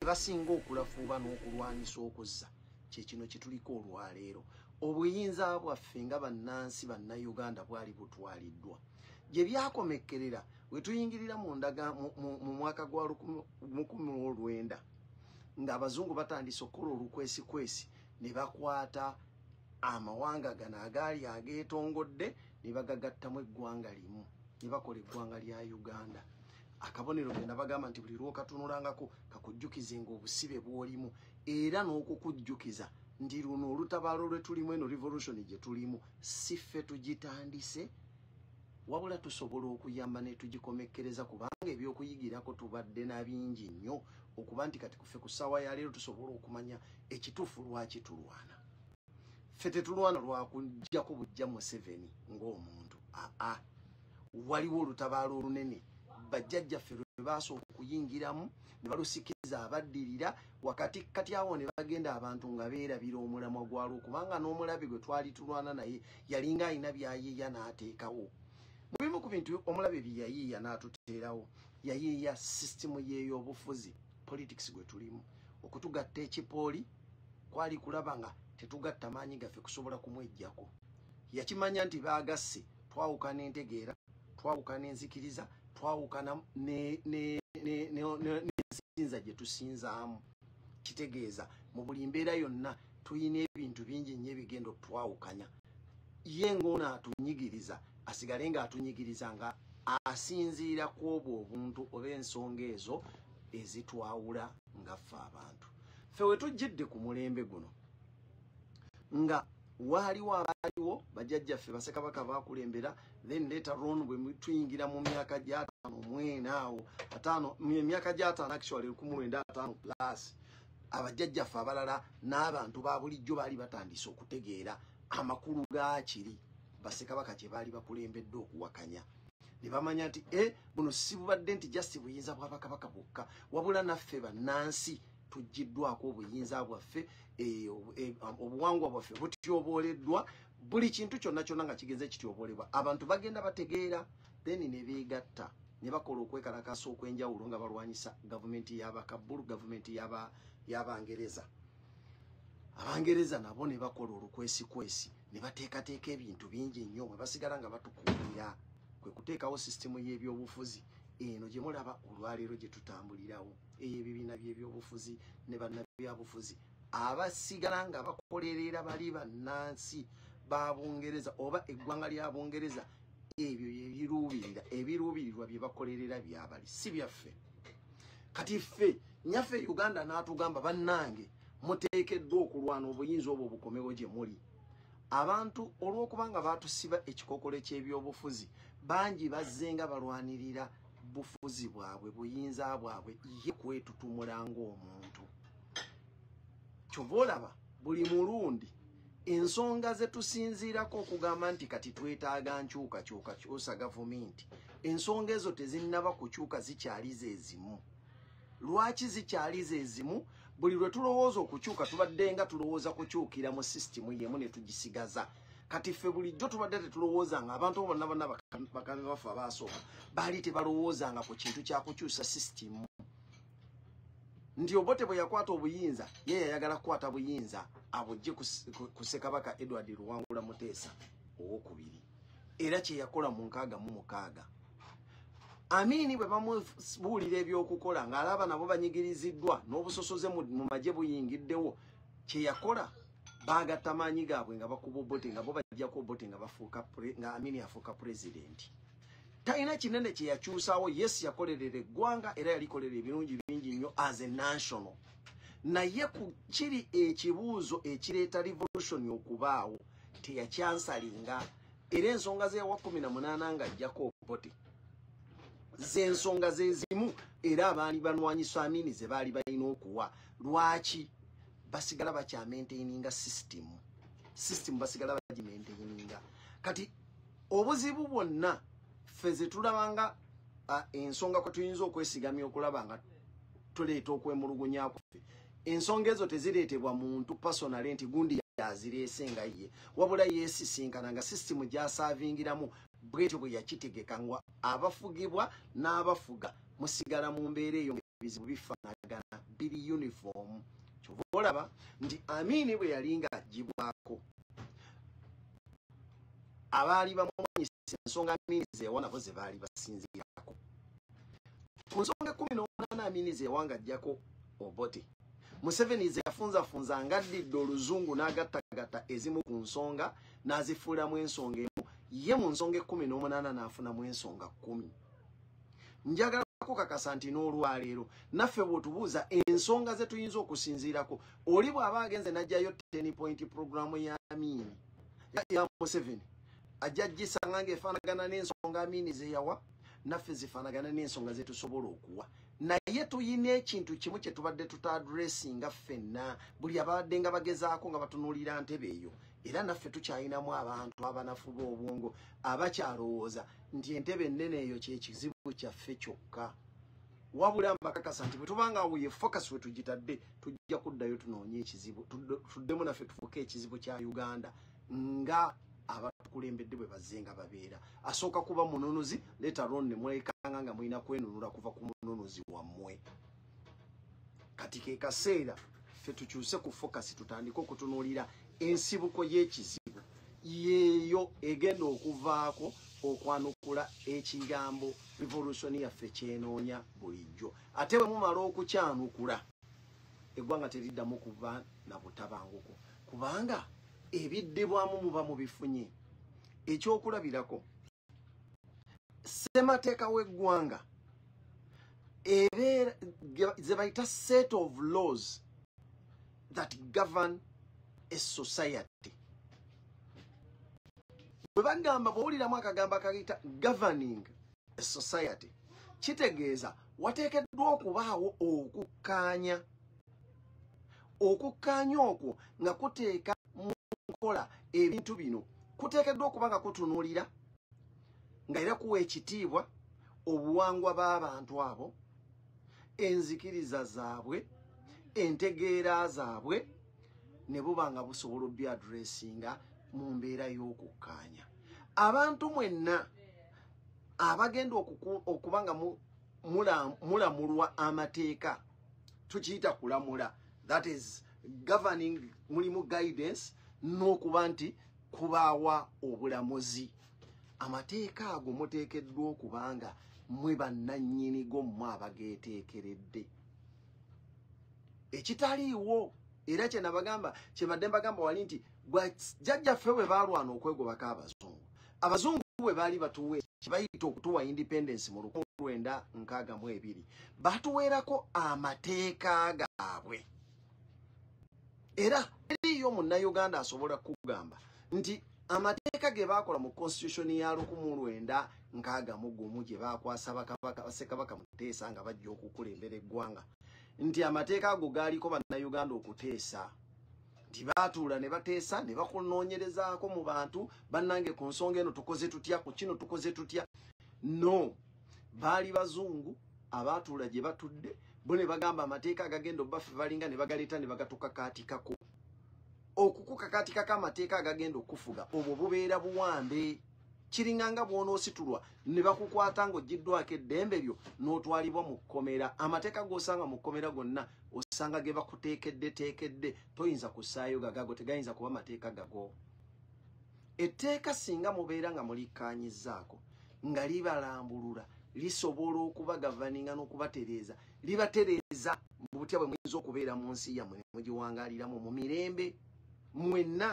basinga okulafuuba n'okulwanyisa okuzza kyekino kituliko olwaleero. Obuyinza bwaffe nga bannansi bannayuganda bwali butwaliddwa gye byakomekkerera we tuyingirira mu mwaka gwa 1900 ng'abazungu batandise okukola olukwesikwesi ne bakwata amawanga gano agaali ageetongodde ne bagagattamu eggwanga limu ne bakola eggwanga lya Uganda. Akabonero genda bagamba nti buli lw'okatunulangako kakujjukizenga obusibe bw'olimu era n'okukujjukiza nti luno olutabaalo lwe tulimu eno revolution gye tulimu si ffe tugitandise wabula tusobola okuyamba ne tugikomekkereza kubanga ebyokuyigirako tubadde na bingi nnyo okuba nti kati kuffe ku ssaawa ya leero tusobola okumanya ekituufu lwaki tulwana. Ffe tetulwana lwakujjako bujja Museveni ng'omuntu. Waliwo olutabaalo olunene bajjajjaffe lwe baasooka okuyingiramu ne balusikiriza abaddirira wakati kati awo ne bagenda abantu nga beerabira omulamwa gwalwo kubanga n'omulabe gwe twali tulwana naye yalinga alina byayiiya n'ateekawo. Mu bimu ku bintu omulabe bye yayiiya n'atuteerawo yayiiya sisitemu y'ey'obufuzi politics gwe tulimu okutugatta ekipooli kwali kulaba nga tetugatta maanyi gaffe kusobola kumwejjako. Yakimanya nti baagasse twawukana entegeera twawukana enzikiriza twawukana n'ensinza gye tusinzaamu. Kitegeeza mu buli mbeera yonna tuyina ebintu bingi nnyo ebigenda okutwawukanya. Ye ng'ono atunyigiriza asigale nga atunyigiriza nga asinziira ku obwo obuntu oba ensonga ezo ezitwawula nga ffe abantu. Ffe we tujjidde ku mulembe guno nga waaliwo abaaliwo bajjajjaffe Bassekabaka baakulembera then later on bwe tuyingira mu myaka gya 54 awo emyaka gya 5 actually 1905 plus abajjajjaffe abalala n'abantu ba bulijjo baali batandise okutegeera amakulu gaakiri Bassekabaka kye baali bakulembedde okuwakanya. Ne bamanya nti buno si bubadde nti just buyinza bwa Bakabaka bwokka wabula naffe bannansi tujjiddwako obuyinza bwaffe obuwangwa bwaffe butyobooleddwa buli kintu kyonna kyonna nga kigenze kityoboolebwa. Abantu bagenda bategeera then ne beegatta ne bakola okwekalakaasa okw'enjawulo nga balwanyisa gavumenti y'Abakabbulu gavumenti y'Abangereza. Abangereza nabo ne bakola olukwesikwesi ne bateekateeka ebintu bingi nnyo mwe basigala nga batukuulira kwe kuteekawo sisitemu y'ebyobufuzi eno gye mulaba olwaleero gye tutambulirawo ey'ebibiina by'ebyobufuzi ne bannabyabufuzi abasigala nga bakolerera bali bannansi b'Abongereza oba eggwanga ly'Abongereza ebyo ebiruubirirwa bye bakolerera byabali si byaffe. Kati ffe nyaffe Uganda n'atugamba bannange muteekeddwa okulwana obuyinza obwo bukomewo gye muli. Abantu olw'okubanga baatusiba ekikokolo ky'ebyobufuzi bangi bazzenga balwanirira bufuzi bwabwe buyinza bwabwe ye kwetutumula ng'omuntu. Kyova olaba buli mulundi ensonga ze tusinziirako okugamba nti kati twetaaga nkyukakyuka kyusa gavumenti ensonga ezo tezinnaba kukyuka zikyali ze zimu. Lwaki zikyali ze zimu? Buli lwe tulowooza okukyuka tubadde nga tulowooza kukyukira mu sisitemu yemu ne tugisigaza. Kati ffe bulijjo tubadde tetulowooza nga abantu bonna bakame baffe abaasooka baali tebalowooza nga ku kintu kya kukyusa sisitemu. Nti Obote bwe yakwata obuyinza ye yayagala kukwata buyinza abujje ku Ssekabaka Edward Luwangula Muteesa owokubiri era kye yakola mu 1966. Amini bwe bamubuulira ebyokukola ng'alaba nabo banyigiriziddwa n'obusosoze mu magye buyingiddewo kye yakola baagatta maanyi gaabwe nga bakuba Obote nga bo bajjako Obote nga Amini afuuka pulezidenti. Talina kinene kye yakyusaawo. Yes, yakolerera eggwanga era yalikolera ebirungi bingi nnyo as a national. Naye ku kiri ekibuuzo ekireeta revolution okubaawo teyakyansalinga era ensonga ze wa 18 nga ajjako Obote z'ensonga ze zimu era abaali banwanyisa Amini ze baali balina okuwa. Lwaki? Basigala bakyamaintaininga system basigala bagimaintaininga. Kati obuzibu bwonna ffe ze tulabanga ensonga kwe tuyinza okwesigamya okulaba nga tuleeta okwemulugunya kwaffe ensonga ezo tezireetebwa muntu personally nti gundi yazireese nga ye wabula yeesisinkana nga sisitemu gy'asaavingiramu bwetyo bwe yakitegeka nga abafugibwa n'abafuga musigala mu mbeera eyo ebizibu bifaanana bifanagana biri uniform chovolaba ndi Amini bwe yalinga ajibwako abali bamumanyisa ensonga Amini zewa nabo ze bali basinzirako ku nsonga 18 Amini zewa nga ajjako Obote Museveni ze yafunza ngaddidde oluzungu n'agattagatta ezimu ku nsonga n'azifuulamu ensonga emu ye mu nsonga 18 n'afunamu ensonga 10 njagala kukakasa nti n'olwaleero naffe bw'otubuuza ensonga ze tuyinza okusinziirako oli bw'aba agenze n'ajjayo 10 point program ya Amini ya Museveni ajja gisanga ng'efaanagana n'ensonga Amini ze yawa naffe zifaanagana n'ensonga ze tusobola okuwa naye tuyina ekintu kimu kye tubadde tutadressinga ffenna buli abadde nga bagezaako nga batunuulira ntebe eyo era naffe tukyayinamu abantu abanafu b'obwongo abakyalowooza nti entebe ennene eyo kyekizibu kyaffe kyokka wabula mbakakasa nti bwe tubanga wuye focus we tugitadde tujja kuddayo tunoonye ekizibu tuddemu naffe tufuuke ekizibu kya Uganda nga abatukulembedde bwe bazenga babeera asooka kuba mununuzi later on ne mwekanga nga mulina kwenunula kuva ku mununuzi wammwe kati ke kaseera ffe tukyuse ku focus tutandike okutunuulira ensibuko y'ekizibu yeeyo egenda okuvaako okwanukula ekigambo revolution yaffe kyenoonya bulijjo ate bwe mumala okukyanukula eggwanga teriddamu kuba na butabanguko kubanga ebiddibwamu muba mu bifunye ekyokulabirako ssemateeka w'eggwanga ebeera ze bayita set of laws that govern a society bwe bagamba bw'owuliramu akagambo akayita governing a society kitegeeza wateekeddwa okubaawo okukkaanya okwo nga kuteeka kola ebintu bino kuteekeddwa okuba nga kutunuulira nga era kuwa ekitiibwa obuwangwa b'abantu abo enzikiriza zaabwe entegeera zaabwe ne buba nga busobola obyadressinga mu mbeera y'okukkaanya abantu mwenna abagenda okuba nga mulamulwa amateeka tukiyita kulamula that is governing mulimu guidance n'okuba nti kubaawa obulamuzi amateeka ago muteekeddwa okuba nga mwe bannannyinigo mmwe abageeteekeredde ekitaliiwo era kyebadde mbagamba wali nti jjajjaffe bwe baalwana okwegobako abazungu bwe baali batuwe kibayita okutuwa independence mu 1962 batuweerako amateeka gaabwe era eriyo munnayuganda asobola kugamba nti amateeka ge baakola mu constitution ya 1961 gye baakwasa Ssekabaka Muteesa nga bajja okukulembera eggwanga nti amateeka ago gaaliko bannayuganda okuteesa nti baatuula ne bateesa ne bakunoonyerezaako mu bantu bannange ku nsonga eno tukoze tutya ku kino tukoze tutya no baali bazungu abaatuula gye batudde bo ne bagamba amateeka agagenda obaffe balinga ne bagaleeta ne bagatukakaatikako okukukakaatikako amateeka agagenda okufuga obwo bubeera buwambe kiringanga bw'onoositulwa ne bakukwata ng'oggiddwako eddembe lyo n'otwalibwa mu kkomera amateeka g'osanga mu kkomera gonna osanga ge bakuteekedde toyinza kussaayo gagago tegayinza kuba mateeka gago etteeka singa mubeera nga mulikkaanyizzaako nga libalambulula lisobola okubagavaninga n'okubatereeza libatereeza mu butya bwe muyinza okubeera mu nsi yammwe ne mugiwangaaliramu mu mirembe mwenna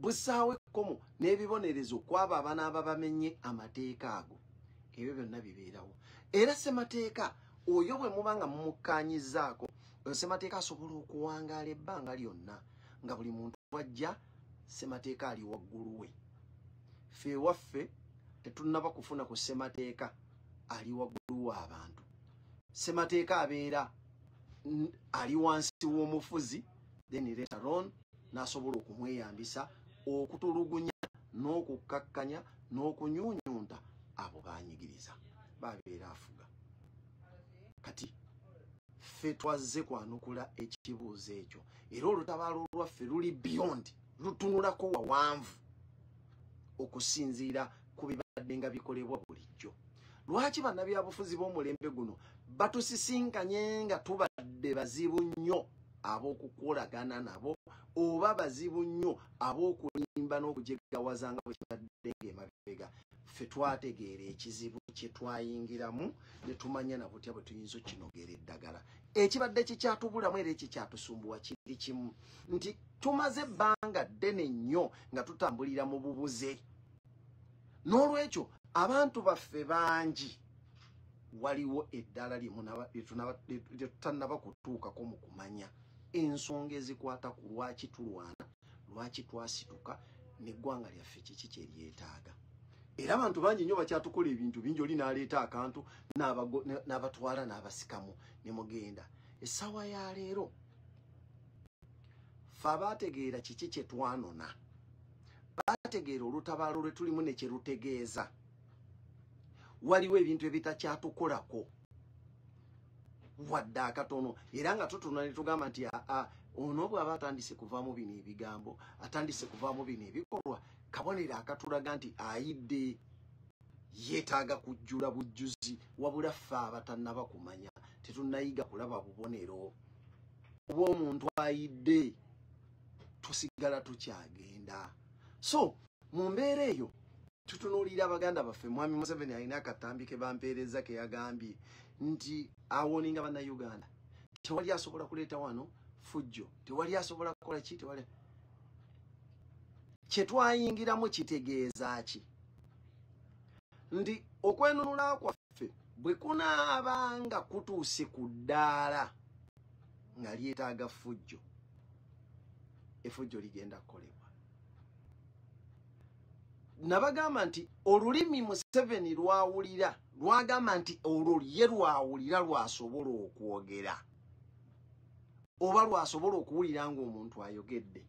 busaawe ekkomo n'ebibonerezo kwabo abanaaba bamenye amateeka ago ebyo byonna bibeerawo era ssemateeka oyo bwe muba nga mumukkaanyizzaako oyo ssemateeka asobola okuwangaala ebbanga lyonna nga buli muntu wajja ssemateeka ali waggulu we ffe ewaffe tetunnaba kufuna ku ssemateeka ali waggulu w'abantu ssemateeka abeera ali wansi w'omufuzi then later on n'asobola okumweyambisa okutulugunya n'okukkakkanya n'okunyuunyunta abo banyigiriza babeera afuga kati ffe twazze kwanukula ekibuuzo ekyo era olutabaalo lwaffe luli beyond lutunulako wawanvu okusinziira ku bibadde nga bikolebwa bulijjo lwaki bannabyabufuzi b'omulembe guno batusisinkanye nga tubadde bazibu nnyo ab'okukolagana nabo oba bazibu nnyo ab'okulimba n'okujegawaza nga bwe kibadde ng'emabega ffe twategeera ekizibu kye twayingiramu ne tumanya na butya bwe tuyinza okinogera eddagala ekibadde kikyatubulamu era ekikyatusumbuwa kiri kimu nti tumaze ebbanga ddene nnyo nga tutambulira mu bubuze n'olwekyo abantu baffe bangi waliwo eddala lye tutannaba kutuukako mu kumanya ensonga ezikwata ku lwaki tulwana lwaki twasituka n'eggwanga lyaffe kiki kye lyetaaga era abantu bangi nnyo bakyatukola ebintu bingi oli n'aleeta akantu n'abatwala n'abasikamu ne mugenda essaawa ya leero ffe abaategeera kiki kye twanona baategeera olutabaalo lwe tulimu ne kye lutegeeza waliwo ebintu ebitakyatukolako wadde akatono era nga tutuna ne tugamba nti ono bw'aba atandise kuvaamu bino ebigambo atandise kuvaamu bino ebikolwa kabonero akatulaga nti ayidde yeetaaga kujjula bujjuzi wabula ffe abatannaba kumanya tetunnayiga kulaba bubonero oba omuntu ayidde tusigala tukyagenda so mu mbeera eyo tutunuulira abaganda baffe mwami Museveni alina akatambi ke bampeereza ke yagambye nti awoninga bannayuganda tewali asobola kuleeta wano fujjo tewali asobola kukola ki tewali kye twayingiramu kitegeeza ki ndi okwenunula kwaffe bwe kunaabanga kutuuse ku ddaala nga lyetaaga fujjo efujjo ligenda kukolebwa nabagamba nti olulimi Museveni lwawulira lwagamba nti olwo ye lwawulira lwasobola okwogera oba lwasobola okuwulira ng'omuntu ayogedde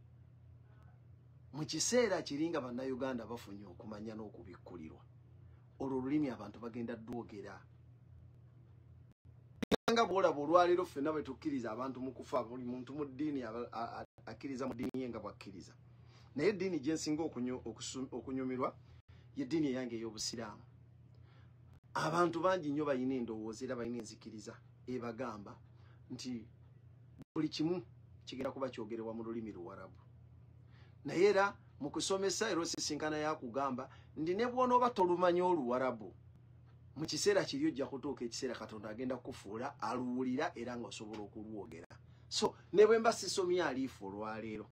mu kiseera kiringa bannayuganda bafunye okumanya n'okubikkulirwa olwo olulimi abantu bagenda ddwogera nga bwolaba olwaleero ffenna bwe tukkiriza abantu mu kufa buli muntu mu ddiini akkiriza mu ddiini ye nga bwakkiriza naye eddiini gye nsinga okunyumirwa y'eddiini eyange ey'obusiraamu abantu bangi nnyo balina endowooza era balina enzikiriza ebagamba nti buli kimu kigenda kuba kyogerebwa mu lulimi Luwarabu naye era mu kusomesa era osisinkana yakugamba ndi ne bw'onooba tolumanya Oluwarabu mu kiseera kiri ojja kutuuka ekiseera Katonda agenda kufuula aluwulira era ng'osobola okulwogera so ne bwe mba sisomye aliifu olwaleero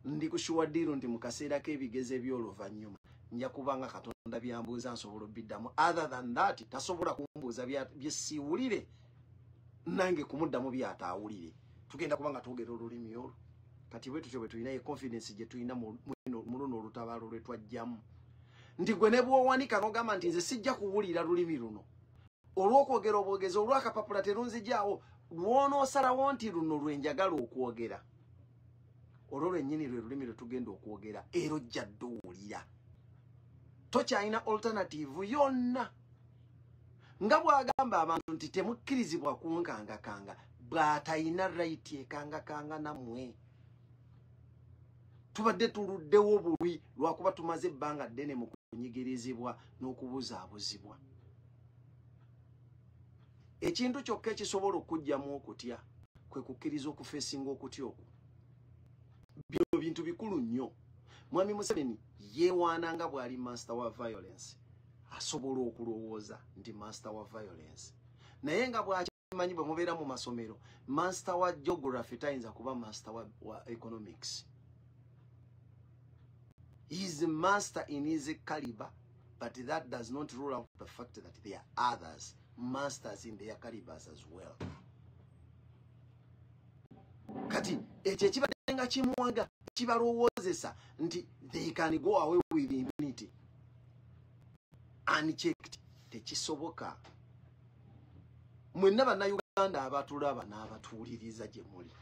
ndi kushuwaddiru nti mu kaseera k'ebigezo eby'oluvannyuma nja kubanga Katonda byambuuza nsobola obiddamu other than that tasobola kumbuuza byesiwulire nange kumuddamu byataawulire tugenda kubanga twogera olulimi olwo kati bwe tutyo bwe tulina confidence gye tulina mu luno olutabaalo lwe twajjamu nti gwe ne bw'owanika n'ogamba nti nze sijja kuwulira lulimi luno olw'okwogera obwogezi olw'akapapula terunzijaawo lw'onoosalawo nti luno lwe njagala okwogera olwo lwennyini lwe lulimi lwe tugenda okwogera era ojja dduwulira tokyalina alternative yonna nga bw'agamba abantu nti temukkirizibwa kunkangakanga bw'atalina right ekangakanga nammwe tubadde tuluddewo bulwi lwakuba tumaze ebbanga ddene mu kunyigirizibwa n'okubuzaabuzibwa ekintu kyokka ekisobola okujjamu okutya kwe kukkiriza okufeesinga okutya okwo bino bintu bikulu nnyo mwami Museveni yeewaananga bw'ali master wa violence asobola okulowooza nti master wa violence naye nga bw'akimanyi bwe mubeera mu masomero master wa geography tayinza kuba master wa economics. He is a master in his caliber, but that does not rule out the fact that there are others masters in their calibers as well. Kati ekyo kibadde nga kimuwaga kibalowoozesa nti they can go away with immunity unchecked. Tekisoboka. Mwenna bannayuganda abatulaba n'abatuuliriza gye muli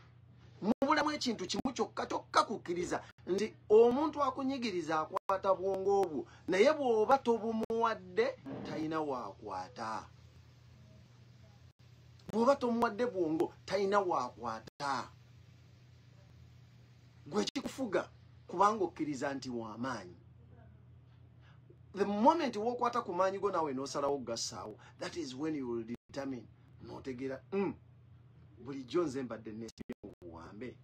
mubulamu ekintu kimu kyokka kyokka kukkiriza nti omuntu akunyigiriza akwata bwongo obwo naye bw'oba tobumuwadde talina waakwata. Bw'oba tomuwadde bwongo talina waakwata. Gwe kikufuga kubanga okkiriza nti w'amaanyi. The moment wokwata ku maanyi go nawe n'osalawo gassaawo, that is when you will determine notegera bulijjo nze mbadde nesibye mu buwambe,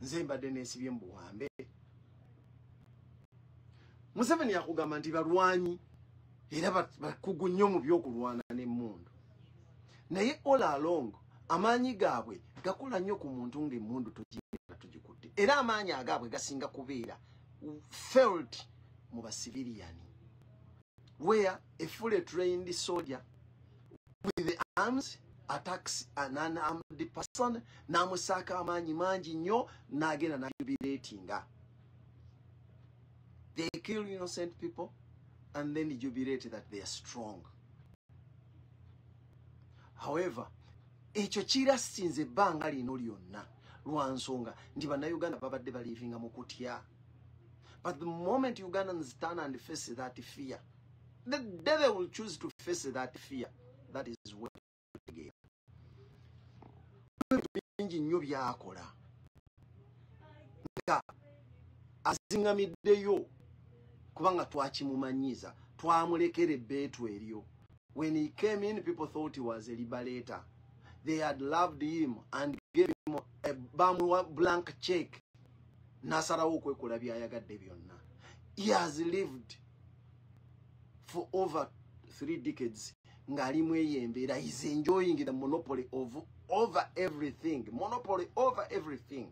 nze mbadde nesibye mu buwambe. Museveni yakugamba nti balwanyi era bakugu nnyo mu byokulwana n'emmundu, naye all along amaanyi gaabwe gakola nnyo ku muntu ng'emmundu tugikutte, era amaanyi agaabwe gasinga kubeera felt mu basiviliani, where a fully trained soldier with the arms attacks an unarmed person, namusaka amaanyi mangi nnyo n'agenda najubilatinga. They kill innocent people and then jubilate that they are strong. However, ekyo kirasinze ebbanga lino lyonna lwa nsonga nti bannayuganda babadde balivinga mu kutya. But the moment Ugandans turn and face that fear, the day they will choose to face that fear, that is what again. Bingi nnyo byakola nga azingamiddeyo kubanga twakimumanyiza, twamulekera ebbeetu eryo. When he came in, people thought he was a liberator. They had loved him and gave him a blank check. Nasarawo okwekola byayagadde byonna. He has lived for over 3 decades ng'ali mu eyembeera. He's enjoying the monopoly over everything. Monopoly over everything.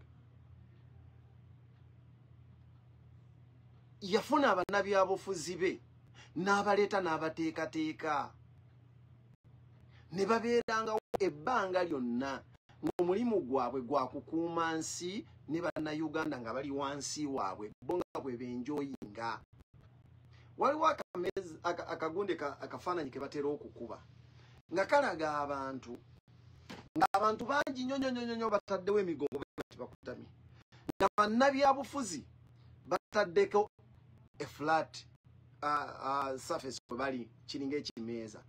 Yafuna abannabyabufuzi be n'abaleeta n'abateekateeka ne babeerangawo ebbanga lyonna ng'omulimu gwabwe gwa kukuuma nsi ne bannayuganda nga bali wansi waabwe bo nga bwe benjoyinga. Waliwo akagunde akafaananyi ke batera okukuba nga kalaga abantu ng'abantu bangi nnyo bataddewo emigongo bati bakutamye, nga bannabyabufuzi bataddeko a flat surface kwe bali kiringa ekimeeza,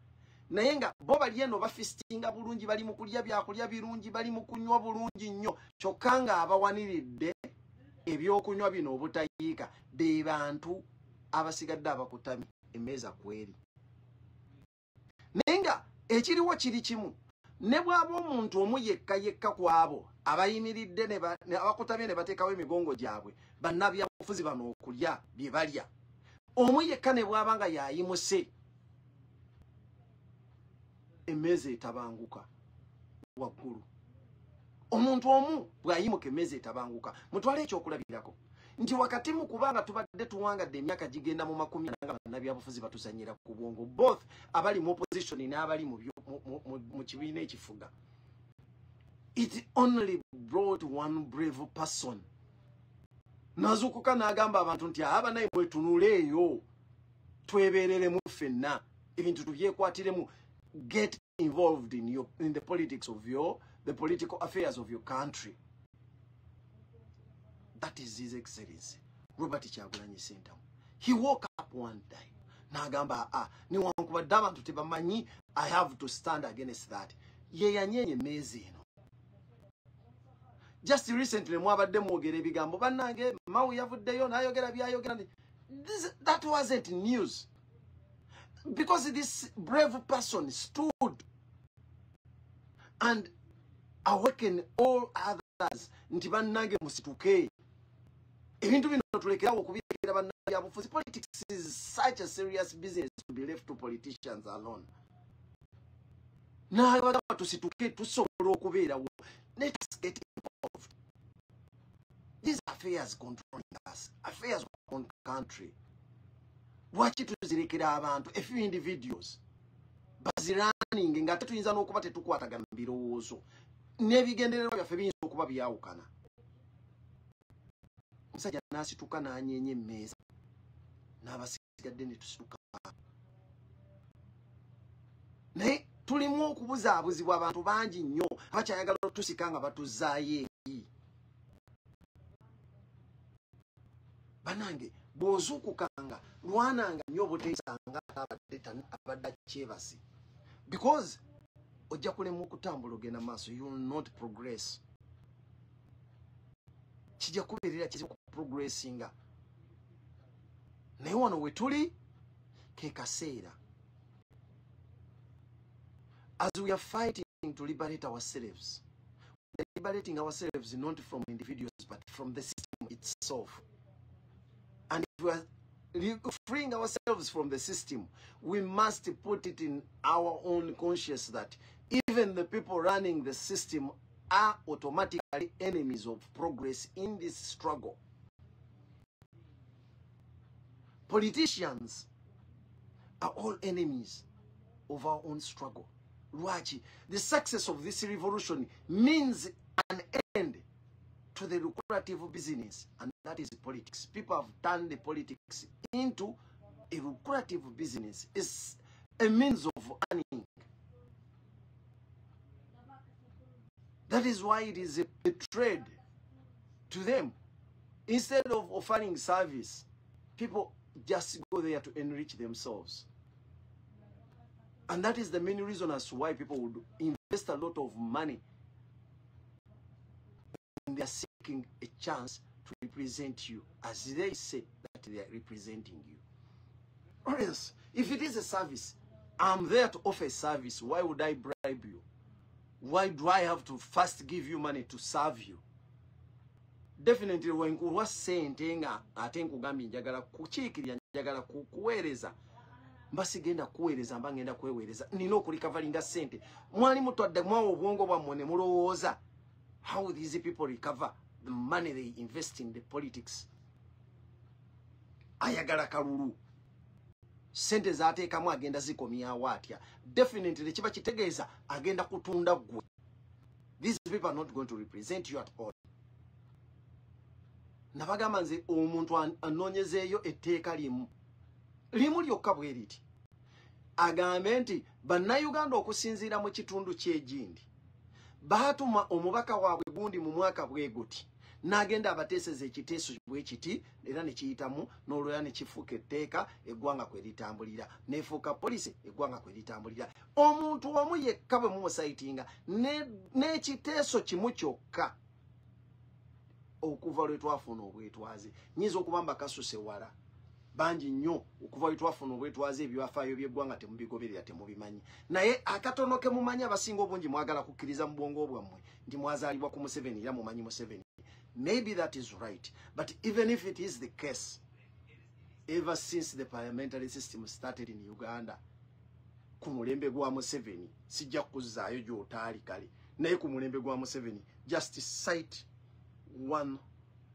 naye nga bo bali eno bafistinga bulungi, bali mu kulya byakulya birungi, bali mu kunywa bulungi nnyo, kyokka nga abawaniridde ebyokunywa bino obutayiika be bantu abasigadde abakutamye emmeeza kweri. Naye nga ekiriwo kiri kimu, ne bw'aba omuntu omu yekka ku abo abayimiridde abakutamye ne bateekawo emigongo gyabwe bannabyabufuzi bano okulya bye balya, omu yekka ne bw'aba nga yayimuse emmeeza etabanguka waggulu. Omuntu omu bw'ayimuka emmeeza etabanguka. Mutwale ekyokulabirako nti wakati mu kubanga tubadde tuwangadde emyaka gigenda mu 10 nga bannabyabufuzi batuzanyira ku bwongo, both abali mu opposition n'abali mu kibiina ekifuga, it only brought one brave person. Nazukuka n'agamba abantu nti abanaye mwetunuleeyo twebeereremu ffenna ebintu tubyekwatiremu. Get involved in the politics of the political affairs of your country. That is His Excellency Robert Kyagulanyi Ssentamu. He woke up one day n'agamba newankubadde abantu tebamanyi, I have to stand against that. Ye yanyenye emmeeza eno. Just recently mwabadde mwogera ebigambo bannange Mau yavuddeyo n'ayogera byayogera. That wasn't news, because this brave person stood and awakened all others nti bannange musituke ebintu bino tulekerawo okubirekera bannabyabufuzi. Politics is such a serious business to be left to politicians alone. N'abagamba tusituke tusobola okubeerawo. Let's get involved. These affairs controlling us, affairs of the country. Lwaki tuzirekera abantu, a few individuals baziraning nga tetuyinza n'okuba tetukwatagana mu birowoozo n'ebigendererwa byaffe biyinza okuba byawukana. Omusajja n'asituka n'anyeenya emmeeza n'abasigadde ne tusituka. Naye tulimu okubuzaabuzibwa abantu bangi nnyo abakyayagala otusika nga batuzaayo eri. Banange bw'ozuukukanga lwananga nnyo obuteesanga abadde kyebasi, because ojja kulema okutambula ogenda maaso, you will not progress. Kijja kubeerera kizibu progressinga. Naye wano we tuli ke kaseera As we are fighting to liberate ourselves, we are liberating ourselves not from individuals, but from the system itself. And if we are freeing ourselves from the system, we must put it in our own conscience that even the people running the system are automatically enemies of progress in this struggle. Politicians are all enemies of our own struggle. Ruachi, the success of this revolution means an end to the lucrative business, and that is politics. People have turned the politics into a lucrative business. It's a means of earning. That is why it is a trade to them. Instead of offering service, people just go there to enrich themselves. And that is the main reason as to why people would invest a lot of money when they are seeking a chance to represent you, as they say that they are representing you. Or else, if it is a service, I'm there to offer a service. Why would I bribe you? Why do I have to first give you money to serve you? Definitely, when you was saying, I think njagala kuchikirya njagala kuweereza. Mbasi genda kuweereza mba ngenda kweweereza nina okulikavalinga sente mwali mutwadde mwawo obwongo bwammwe ne mulowooza how these people recover the money they invest in the politics. Ayagala kalulu sente zaateekamu agenda zikomyawo atya. Definitely kiba kitegeeza agenda kutunda ggwe. These people are not going to represent you at all. Nabagamba nze omuntu anoonyezeeyo etteeka limu lyokka bwe liti agambe nti bannayuganda okusinziira mu kitundu ky'egindi baatuma omubaka waabwe gundi mu mwaka bwe guti n'agenda abateeseza ekiteeso bwe kiti era ne kiyitamu n'olwoya ne kifuuka etteeka eggwanga kwe litambulira neefuuka poliisi eggwanga kwe litambulira. Omuntu omu yekka bwe mumusayitinga n'ekiteeso kimu kyokka okuva lwe twafuna obwetwaze. Nnyinza okuba mbakasuse wala banji nnyo okuva lwe twafuna obwetwaze ebyafaayo by'eggwanga temubigoberera temubimanyi. Naye akatono ke mumanyi abasinga obungi mwagala kukkiriza mu bwongo bwammwe nti mwazaalibwa ku Museveni era mumanyi Museveni. Maybe that is right, but even if it is the case, ever since the parliamentary system started in Uganda, ku mulembe gwa Museveni sijja kuzzaayo gy'otaali kale, naye ku mulembe gwa Museveni just cite one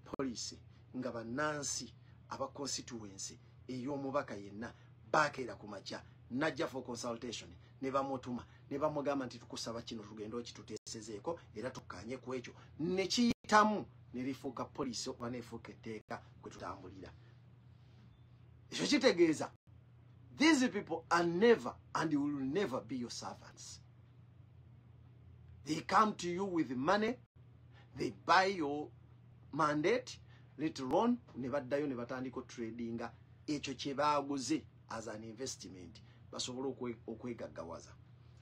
policy nga bannansi aba constituency ey'omubaka yenna bakeera ku makya najja for consultation ne bamutuma ne bamugamba nti tukusaba kino tugenda okituteesezeeko era tukkaanye ku ekyo ne kiyitamu ne lifuuka poliisi oba neefuuka etteeka kwe tutambulira. Ekyo kitegeeza these people are never and will never be your servants. They come to you with money, they buy your mandate, later on ne baddayo ne batandika tradinga ekyo kye baaguze as an investment basobola okwegaggawaza.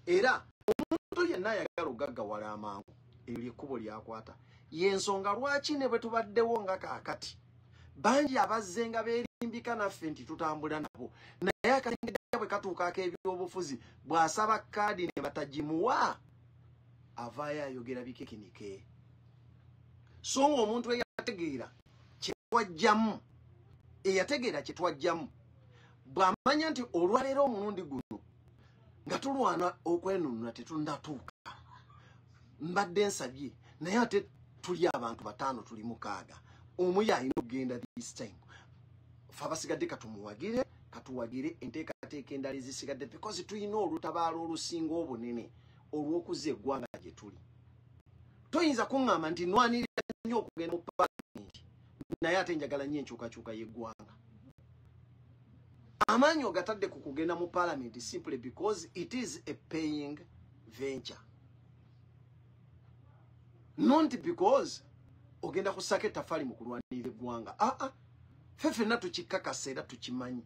Era omuntu yenna ayagala okugaggawala amangu eryo lyekkubo lyakwata. Yensonga lwaki ne bwe tubaddewo nga kaakati bangi abazze nga beerimbika naffe nti tutambula nabo, naye akatengedda bwe katuuka ak'ebyobufuzi bw'asaba kaadi ne batagimuwa avaayo ayogera bikekinike. So omuntu eyategeera kyetwajjamu eyategeera kyetwajjamu bw'amanya nti olwaleero omulundi guno nga tulwana okwenunula tetunnatuuka mbadde nsabye naye ate tuli abantu bataano tuli mukaaga omu yalina okugenda this time fe abasigadde katuwagire enteekateeka endala ezisigadde because tulina olutabaalo olusinga obunene olw'okuzza eggwanga gye tuli. Toyinza kuŋŋamba nti nwanirira nnyo okugenda mu paalamenti naye ate njagala nnyo enkyukakyuka y'eggwanga. Amaanyi ogatadde ku kugenda mu paalamenti simply because it is a paying venture, not because ogenda kusaka ettaffaali mu kulwanirira eggwanga. Ffe ffenna tukikakasa era tukimanyi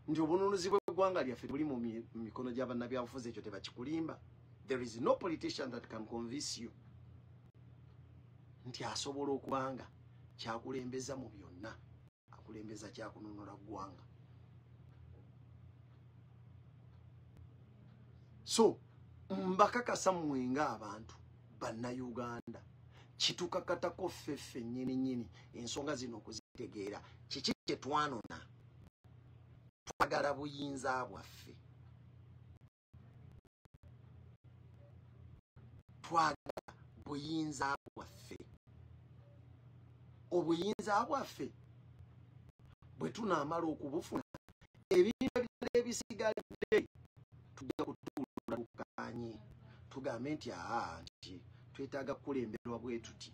nti obununuzi bw'eggwanga lyaffe buli mu mikono gy'abannabyabufuzi, ekyo tebakikulimba. There is no politician that can convince you nti asobola okubanga kyakulembeza mu byonna, akulembeza kyakununula ggwanga. So mbakakasa mwenga abantu banna Uganda kitukakatako ffeffe nnyini ensonga zino okuzitegeera kiki kye twanona twagala buyinza bwaffe twagala buyinza bwaffe obuyinza bwaffe bwe tunaamala okubufuna ebintu ebirala ebisigadde tujja kutuula tukanye tugambe nti nti twetaaga kulemberwa bwe tuti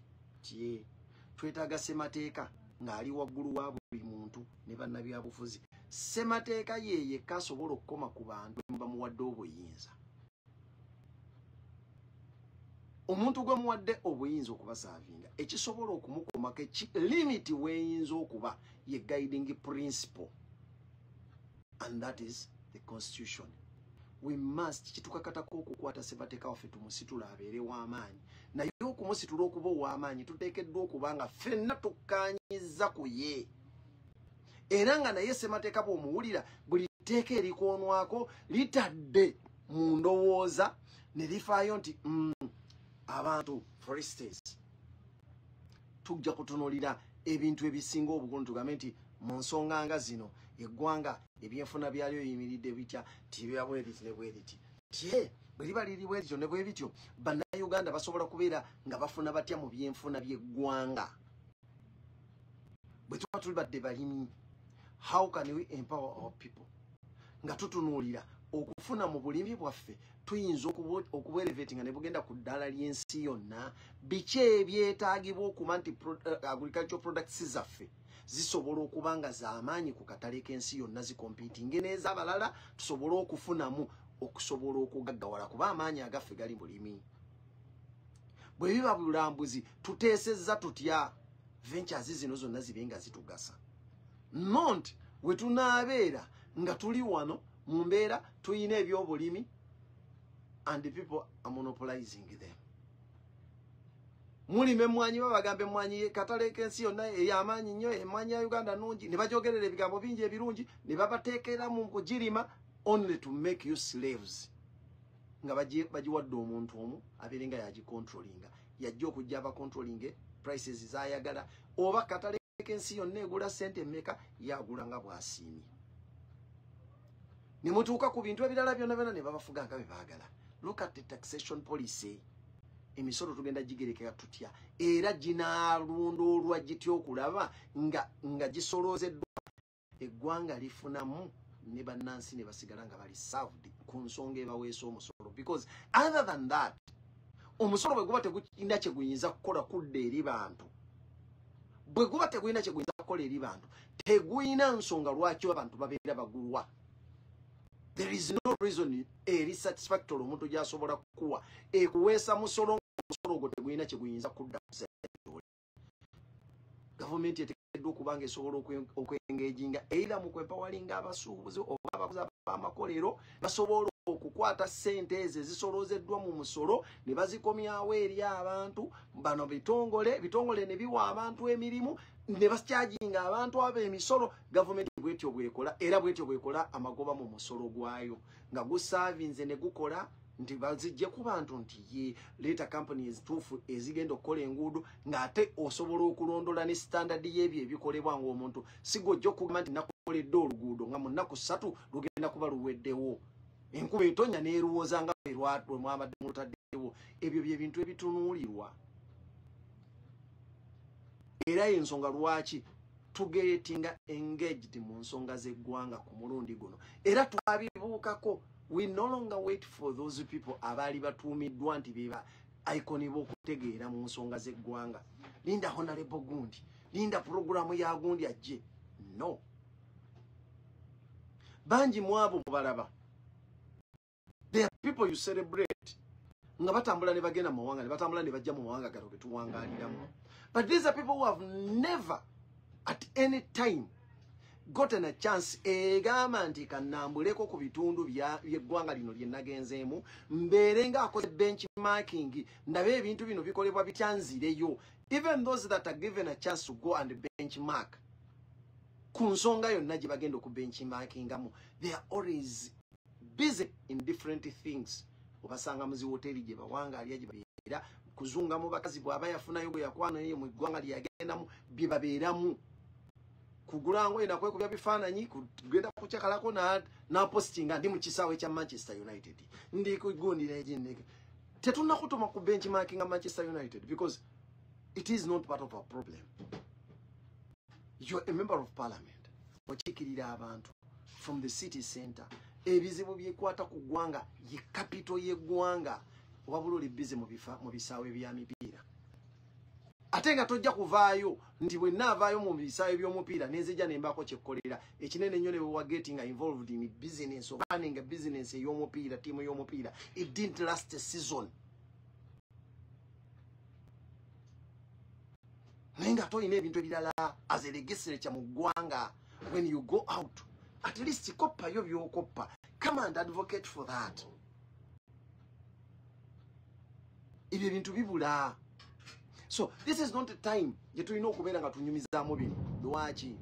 twetaaga ssemateeka ng'ali waggulu wa buli muntu ne bannabyabufuzi ssemateeka yekka asobola okukoma ku bantu bamuwadde obuyinza omuntu gwe muwadde obuyinza okubasaavinga ekisobola okumukomako limiti weeyinza okuba ye guiding principle and that is the constitution. We must kitukakatako okukwata ssemateeka waffe tumusitula abeere w'amaanyi naye okumusitula okuba ow'amaanyi tuteekeddwa okuba nga ffenna tukkaanyiza ku ye era nga naye ssemateeka bw'omuwulira buli tteeka erikoonwako litadde mu ndowooza ne lifaayo nti abantu for instance tujja kutunuulira ebintu ebisinga obukulu tugambe nti mu nsonga nga zino eggwanga ebyenfuna byalyo biyimiridde bitya tibiba bwe biti ne bwe biti bwe liba liri bwe lityo ne bwe bityo bannayuganda basobola kubeera nga bafuna batya mu byenfuna by'eggwanga bwe tuba tuli badde balimi how can we empower our people nga tutunuulira okufuna mu bulimi bwaffe tuyinza okubuelevatinga ne bugenda ku ddaala ly'ensi yonna biki ebyetaagibwa okuba nti agricultural products zaffe zisobola okuba nga z'amaanyi ku katale k'ensi yonna zikompiitinge n'ez'abalala tusobole okufunamu okusobola okugaggawala kuba amaanyi agaffe gali bulimi bwe biba bulambuzi tuteesezza tutya ventures zino zonna zibe nga zitugasa not we tunaabeera nga tuli wano mu mbeera tuyina ebyobulimi and the people are monopolizing them. Mulime mwanyi babagambe mwanyi katale k'ensi yonna ey'amaanyi nnyo emwanyi ya Uganda nungi ne bajogerera ebigambo bingi ebirungi ne babateekera mu kugirima only to make you slaves nga bagiwadde omuntu omu abeere nga yagicontrollinga yajja okujja abacontrolling prices zayagala oba katale k'ensi yonna egula ssente mmeka yagula nga bw'asiimye ne mutuuka ku bintu ebirala byonna byonna ne babafuga nga bwe baagala. Look at the taxation policy. Emisolo tugenda gigerekera tutya era ginaalondoolwa gitya okulaba nga gisolozeddwa eggwanga lifunamu ne bannansi ne basigala nga bali served ku nsonga ebaweesa omusolo because other than that omusolo bwe guba tegulina kye guyinza kukola kudda eri bantu bwe guba tegulina kye guyinza kukola eri bantu tegulina nsonga lwaki abantu babeera bagulwa. There is no reason eri satisfactory omuntu gy'asobola kukuwa ekuweesa musolo gwo tegulina kye guyinza kudda kusajjoli. Gavumenti eteekeddwa okuba nga esobola okwengeginga era mu kwempawalinga abasuubuzi oba abakozi b'amakolero basobola okukwata ssente ezo ezisolozeddwa mu musolo ne bazikomyawo eri abantu bano bitongole ne biwa abantu emirimu ne bakyaginga abantu abo emisolo. Gavumenti bwetyo bwekola era bwetyo bwekola amagoba mu musolo gwayo nga gusaavinze ne gukola nti bazijje ku bantu nti ye leeta company ezituufu ezigenda okukola enguudo ng'ate osobola okulondola ne standard y'ebyo ebikolebwa ng'omuntu sigojja okugamba nti nakoledde oluguudo nga mu nnaku 3 lugenda kuba luweddewo enkuba etonya n'eruwooza nga bwe mwabadde mulutaddewo. Ebyo bye bintu ebitunuulirwa era ensonga lwaki tugetinga engaged mu nsonga z'eggwanga ku mulundi guno era twabibuukako. We no longer wait for those people abaali batuumiddwa nti beba iconi b'okutegeera mu nsonga z'eggwanga. Linda honorable gundi, linda programu ya gundi ajje. No. Banji mwabo mubalaba. There are people you celebrate. Nga batambula ne bagenda mu mawanga, ne batambula ne bajja mu mawanga gato getuwangaaliramu. But these are people who have never at any time gotten a chance egamba nti kanambuleko ku bitundu by'eggwanga lino lye nagenzeemu mbeere nga akoze benchmarking ndabe ebintu bino bikolebwa bityanzireyo. Even those that are given a chance to go and benchmark ku nsonga yonna gye bagenda oku benchmarkingamu, they are always busy in different things obasanga muzi hoteli gye bawanga ali gye babeera kuzunga mu bakazi bwaba yafunayo bwe yakwana ye mu ggwanga lyagendamu bye babeeramu kugulango ina kwekubya bifaananyi kugenda kuchakalako na postinga ndi mu kisaawe kya Manchester United ndi kugundira ejineke tetuna kutuma ku benchmarking nga Manchester United because it is not part of our problem. You're a member of parliament ochikirira abantu from the city center ebizibu byekwata ku ggwanga ye capital ye ggwanga wabululi bize mu bisaawe bya mipiira atenga tojja kuvaayo ndi bwe navaayo mu bisaawe by'omupiira nezija nembako kyekolera ekinene nnyo ne wa getting involved in business or running a business y'omupiira tiimu y'omupiira it didn't last a season nenga toyina ebintu ebirala as a legislature mu ggwanga when you go out at least koppa yo byokoppa come and advocate for that ibyo bintu bibula. So this is not a time je tulina okubeera nga tunyumizaamu bino lwaki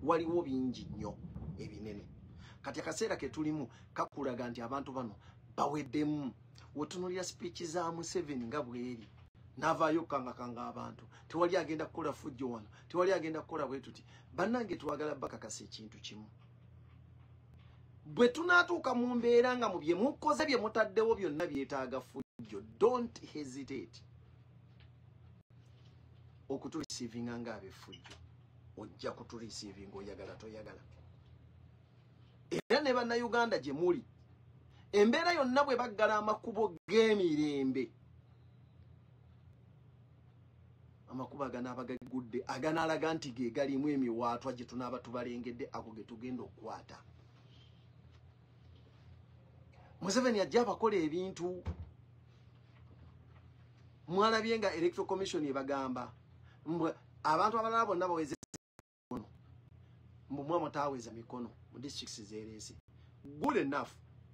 waliwo bingi nnyo ebinene kati akaseera ke tulimu kakulaga nti abantu bano baweddemu wetunulira speech za Museveni nga bweri navaayo kanga abantu tewali agenda kukola fujjo wano tewali agenda kukola bwe tuti bannange twagala bakakasa ekintu kimu bwe tunaatuuka mu mbeera nga mu bye mukoze bye mutaddewo byonna byetaaga fujjo don't hesitate okutulisiivinga nga abefujjo ojja kutulisiivinga oyagala toyagala era ne bannayuganda gye muli embeera yonna bwe baggala amakubo g'emirembe amakubo aganaabagagudde aganaalaga nti ge galimu emiwaatwa gye tunaaba tubalengedde ago ge tugenda okukwata. Museveni ajja abakola ebintu mwalabye nga Electoral Commission ebagamba abantu abalala bonna baweze mikono mbumwa mutaweza mikono mu districts zeeresi good enough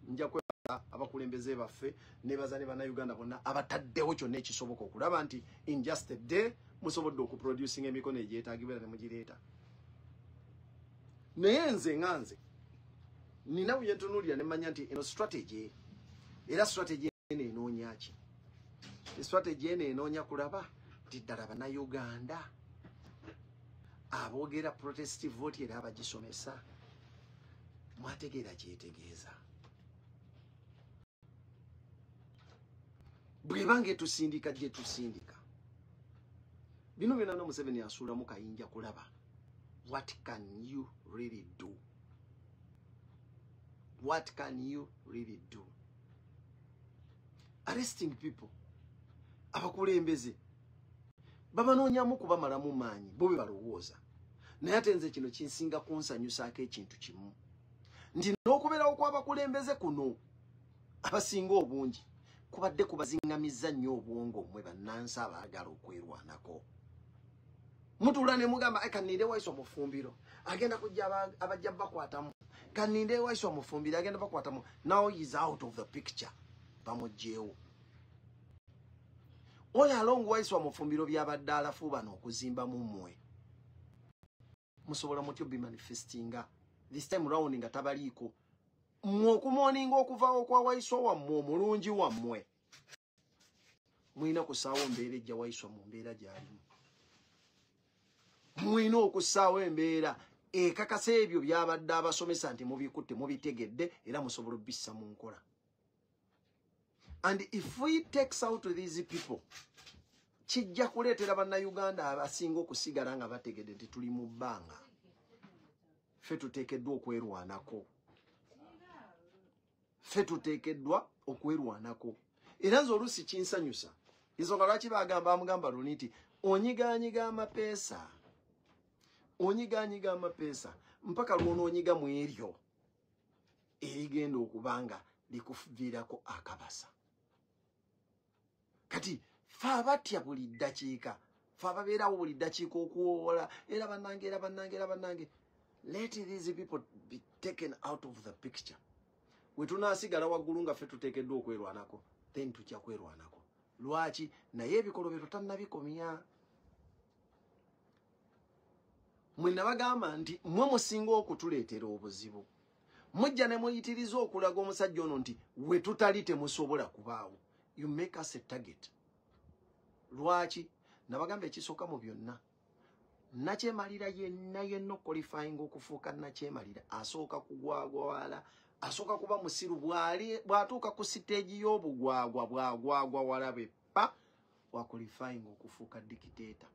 nja kweba abakulembeze baffe nebaza ne bannayuganda bonna abataddewo kyonna ekisoboka okulaba nti in just a day musobodde okuproducing emikono egyetaagibwa ne mugireeta naye nze nganze nina bwe ntunulira ne manya nti eno strategy era strategy eno enoonya ki strategy eno enoonya kulaba nti ddala bannayuganda aboogera protest vote era abagisomesa mwategeera kyetegeeza bwe bange tusindika gye tusindika bino byonna no Museveni asuulamu kayinja kulaba what can you really do. What can you really do? Arresting people. Abakulembeze. Babanonyamu kubamalamu maanyi. Bobe balowooza. Naye ate nze kino kinsinga kunsanyusaako ekintu kimu. Nti n'okubeerawo kw'abakulembeze kuno abasinga obungi kubadde kubazingamizza nnyo obwongo mmwe bannansi abaagala okwerwanako. Mutuula ne mugamba kaninde waiso mufumbiro agenda kujja abajja bakwatamu kaninde waiso mufumbiro agenda bakwatamu. Now he is out of the picture bamugjeewo all along waiso mufumbiro byabadde alafu bano okuzimba mu mmwe musobola mutyo be manifestinga this time round nga tabaliiko mmwe okumoninga okuvaawo kwa waiso wammwe omulungi wammwe mwina kusaawo mbeera ejja waiso mu mbeera gyalimu mwina okusaawo embeera ekakasa ebyo byabadde abasomesa nti mubikutte mubitegedde era musobola obissa mu nkola. And if we takes out these people kijja kuleetera bannayuganda abasinga okusigala nga bategedde nti tuli mu bbanga ffe tuteekeddwa okwerwanako ffe tuteekeddwa okwerwanako. Era nze oluusi kinsanyusa ensonga lwaki bamugamba luni nti onyigaanyiga amapeesa onyigaanyiga amapeesa mpaka lw'onoonyiga mu eryo erigenda okubanga likuviirako akabasa. Kati fe abatya buli ddakiika fe ababeerawo buli ddakiika okuwoola era bannange let these people be taken out of the picture. We tunaasigala waggulu nga ffe tuteekeddwa okwerwanako then tujja kwerwanako. Lwaki? Naye ebikolobero tannabikomya. Mwe nabagamba nti mmwe musinga okutuleetera obuzibu mujja ne muyitiriza okulaga omusajja ono nti we tutali temusobola kubaawo. You make us a target. Lwaki nabagamba ekisooka mu byonna nakyemalira yenna qualifying okufuuka nakyemalira asooka kugwagwala asooka kuba musiru bwatuuka ku stage y'obugwagwa bwagwagwa walabe pa wa qualifying okufuuka dictator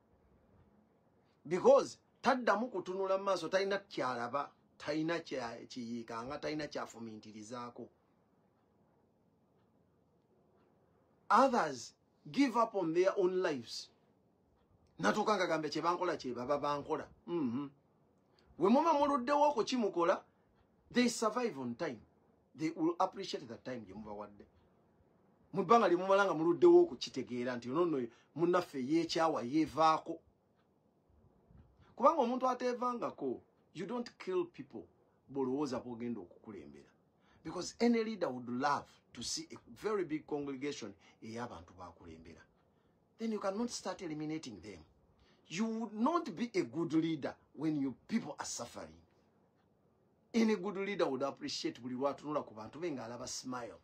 because taddamu kutunula maaso talina kyalaba talina kiyiikanga talina kyafumintirizaako. Others give up on their own lives. Natukanga gambe kye bankola kye baba bankola. We muba muluddewo ko kimukola, they survive on time. They will appreciate the time gye muba wadde. Mubanga limumalanga muluddewo ko kitegeera nti nonno munnaffe yeekyawa yeevaako. Kubanga omuntu ateevangako, you don't kill people bolowooza bw'ogenda okukulembera. Because any leader would love to see a very big congregation ey'abantu bakulembera. Then you cannot start eliminating them. You would not be a good leader when your people are suffering. Any good leader would appreciate buli lwatunula ku bantu be ng'alaba smile.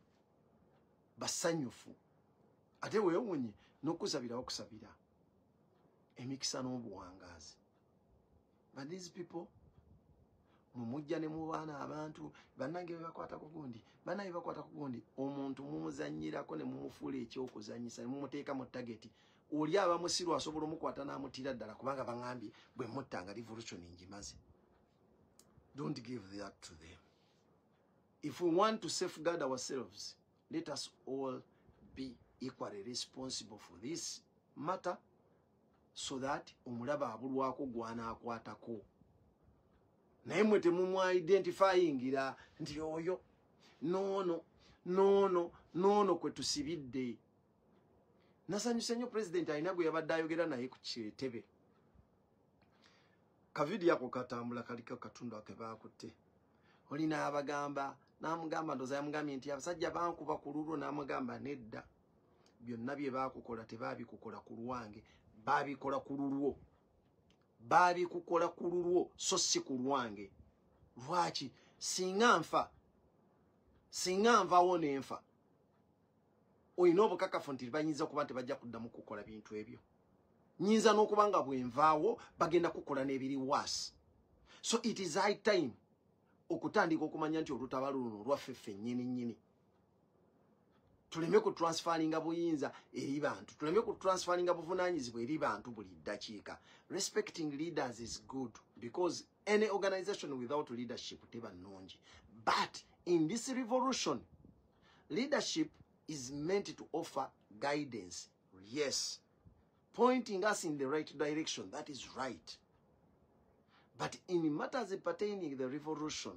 Basanyufu. Ate weewunye n'okusabira okusabira. Emikisa n'obuwangaazi. But these people, mumujja ne mubaana abantu bannange bebakwata ku gundi bannaye bakwata ku gundi omuntu mumuzannyirako ne mumufuula ekyokuzannyisa ne mumuteeka mu tageti oli aba musiru asobola omukwata n'amutira ddala kubanga baŋŋambye bwe muttanga revolution ngimaze. Don't give that to them. If we want to safeguard ourselves, let us all be equally responsible for this matter so that omulaba abulwako gwanaakwatako. Naye mwe temumwa identifyingira nti oyo nono kwe tusibidde. Nasanyuse nnyo president alina gwe yabadde ayogera naye ku kitebe. Kavidi yako katambula kaliko katundu ake baakutte. Olina abagamba n'amugamba ndoza yamugambye nti abasajja bankuba ku lulwo n'amugamba nedda. Byonna bye baakukola tebaabikukola ku lwange. Baabikola ku lulwo. Baabikukola ku lulwo so si ku lwange. Lwaki? Singa nvawo n'enfa. Oyina obukakafu nti bayinza okuba nti bajja kuddamu kukola bintu ebyo. Nyinza n'okuba nga bwenvaawo bagenda kukola n'ebiri waasi. So it is high time okutandika okumanya nti olutabaalo luno lwaffe ffennyini. Tuleme ku transferringa buyinza eri bantu. Tuleme ku transferringa buvunaanyizibwa eri bantu buli ddakiika. Respecting leaders is good because any organization without leadership teba nnungi. But in this revolution, leadership is meant to offer guidance. Yes. Pointing us in the right direction. That is right. But in matters pertaining to the revolution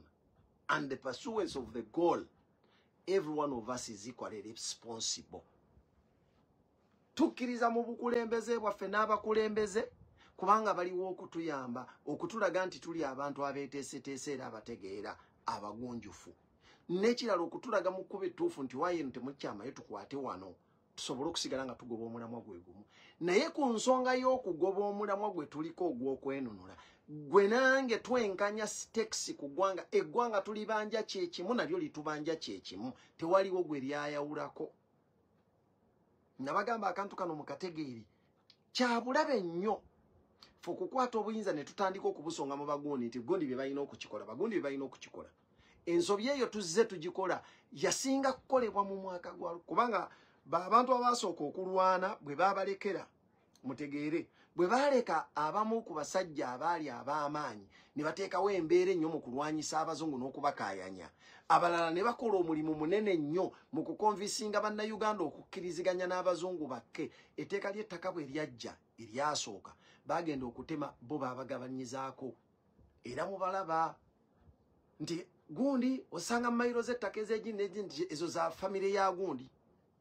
and the pursuance of the goal, every one of us is equally responsible. Tukkiriza mu bukulembeze bwaffe n'abakulembeze kubanga baliwo okutuyamba okutulaga nti tuli abantu abeeteeseteese era abategeera abagunjufu. N'ekirala okutulaga mu kkuba ettuufu nti waayeno temukyamayo tukwate wano tusobole okusigala nga tugoba omulamwa gwe gumu. Naye ku nsonga y'okugoba omulamwa gwe tuliko ogw'okwenunula, gwe nange twenkanya stakes ku ggwanga, eggwanga tulibanja kyekimu nalyo litubanja kyekimu, tewaliwo gwe lyayawulako. Nabagamba akantu kano mukategeeri kyabulabe nnyo fe okukwata obuyinza ne tutandika okubusonga mu bagundi nti gundi bye balina okukikola bagundi bye balina okukikola. Ensobi eyo tuzze tugikola yasinga kukolebwa mu mwaka gwa kubanga abantu abasooka okulwana bwe babalekera mutegeere bwe baleka abamu ku basajja abaali ab'amaanyi ne bateekawo embeera ennyo mu kulwanyisa abazungu n'okubakaayanya. Abalala ne bakola omulimu munene nnyo mu kukonvisinga bannayuganda okukkiriziganya n'abazungu bakke. Etteeka ly'ettaka bwe lyajja eryasooka bagenda okutema bo baabagabanyizaako. Era mubalaba nti gundi osanga mayiro z'ettaka ez'egindi ezo za famire ya gundi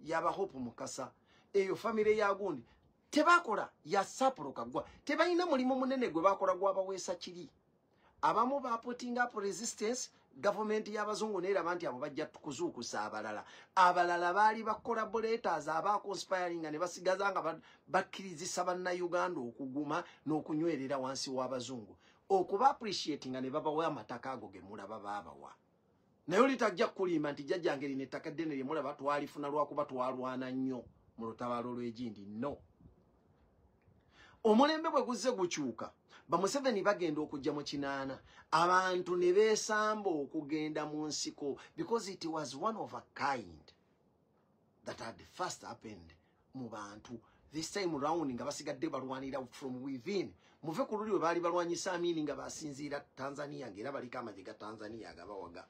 yaba Hope Mukasa. Eyo famire ya gundi tebakola ya Sapulo Kagwa. Tebalina mulimu munene gwe bakola gwabaweesa kiri. Abamu ba putting up resistance government y'abazungu n'eraba nti abo bajja kuzuukusa abalala. Abalala baali ba collaborators aba conspiring ne basigaza nga bakkirizisa bannayuganda okuguma n'okunywerera wansi w'abazungu. Okuba appreciating ne babawa amataka ago ge mulaba baabawa. nayo litajja kulimba nti jjajjange lino ettaka ddene lye mulaba twalifuna lwakuba twalwana nnyo mu lutabaalo lw'egindi. No, omulembe bwe guzze gukyuka, ba Museveni bagenda okujja mu kinaana, abantu ne beesamba okugenda mu nsiko, because it was one of a kind that had first happened mu bantu. This time round nga basigadde balwanira from within. Muve ku luli we baali balwanyisa Amini nga basinziira Tanzania, ng'era baliko amagye ga Tanzania agabawaga.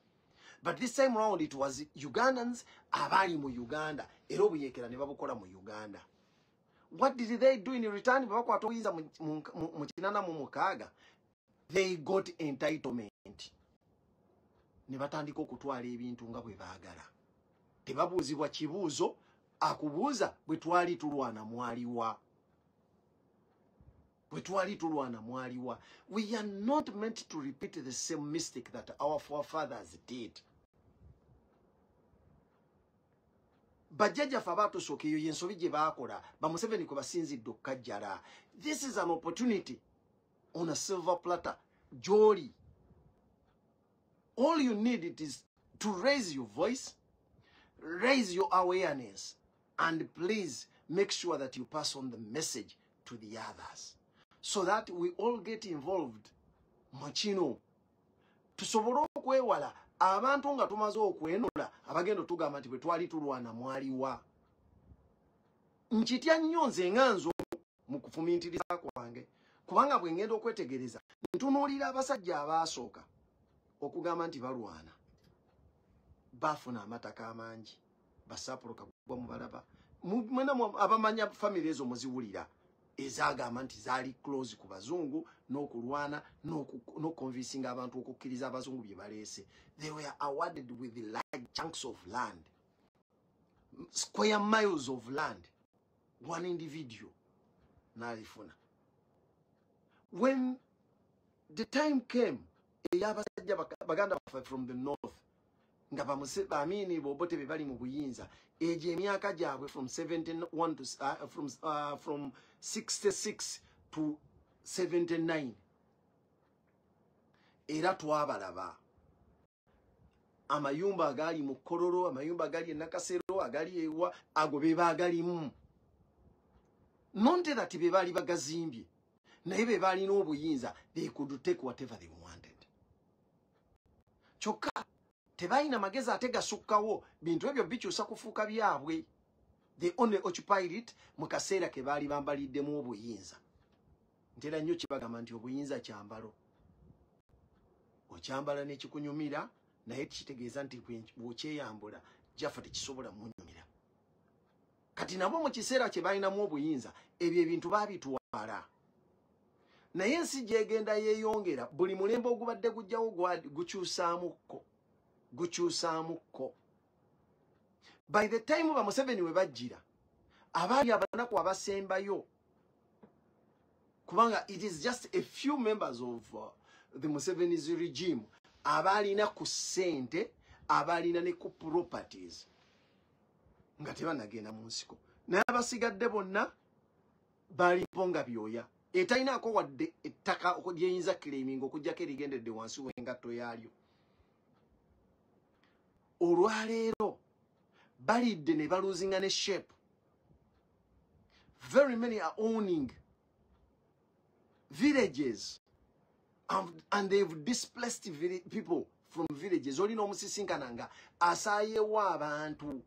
But this time round it was Ugandans abali mu Uganda, era obuyeekera ne babukola mu Uganda. What did they do in return? Babakwata oyinza mu kinana mu mukaaga. They got entitlement. Ne batandika okutwala ebintu nga bwe baagala. Tebabuuzibwa kibuuzo, akubuuza bwe twali tulwana mwaliwa. Bwe twali tulwana mwaliwa. We are not meant to repeat the same mistake that our forefathers did. Bajjajjaffe abaatusooka eyo y'ensobi gye baakola, ba Museveni kwe basinzidde okukajjala. This is an opportunity on a silver platter. Gy'oli. All you need it is to raise your voice, raise your awareness, and please make sure that you pass on the message to the others, so that we all get involved mu kino. Tusobole okwewala abantu nga tumaze okwenula abagendo tugamba nti bwe twali tulwana mwaliwa. Nkitya nnyo nze nganzo mu kufumiitiriza kwange, kubanga bwe ngenda okwetegereza ntunuulira abasajja abaasooka okugamba nti balwana, baafuna amataka amangi, basaapuloka kugwa mu balaba. Mwena abamanya family ezo muziwulira ezagamba nti zaali close ku bazungu n'okulwana n'okuconvincing abantu okukkiriza abazungu bye baleese. They were awarded with large chunks of land, square miles of land. One individual n'alifuna. When the time came, ey'abasajja baganda from the north nga Amini Bobote be bali mu buyinza, egyo emyaka gyabwe from 71 to from 66 to 79, era twabalaba amayumba agali mu Kololo, amayumba agali e Nakasero, agali ewa, ago be baagalimu. Nonte that be bali bagazimbye, naye be bali n'obuyinza, they could take whatever they wanted. Kyokka tebalina magezi ate gasukkawo, bintu ebyo bikyusa kufuuka byabwe. They only occupied it mu kaseera ke baali bambaliddemu obuyinza. Ntera nnyo kibagamba nti obuyinza kyambalo. Okyambala n'ekikunyumira, naye kitegeeza nti bw'okyeyambula jjaffa tekisobola munyumira. Kati nabo mu kiseera kye balinamu obuyinza, ebyo ebintu baabitwala. Naye ensi gyegenda yeeyongera, buli mulembe ogubadde gujjawo gukyusaamukko. By the time ba Museveni we bajjira, abaali abanaku abasembayo, kubanga it is just a few members of the Museveni's regime abalina ku ssente, abalina ne ku properties, nga tebanagenda mu nsiko. Naye abasigadde bonna baalipo nga byoya, etalinaako wadde ettaka lyeyinza claiming okujjako erigendedde wansi w'engatto yaalyo. Olwaleero balidde ne baluzinga ne shape. Very many are owning villages, and they've displaced people from villages. Olina omusisinkana nga asaayewo abantu,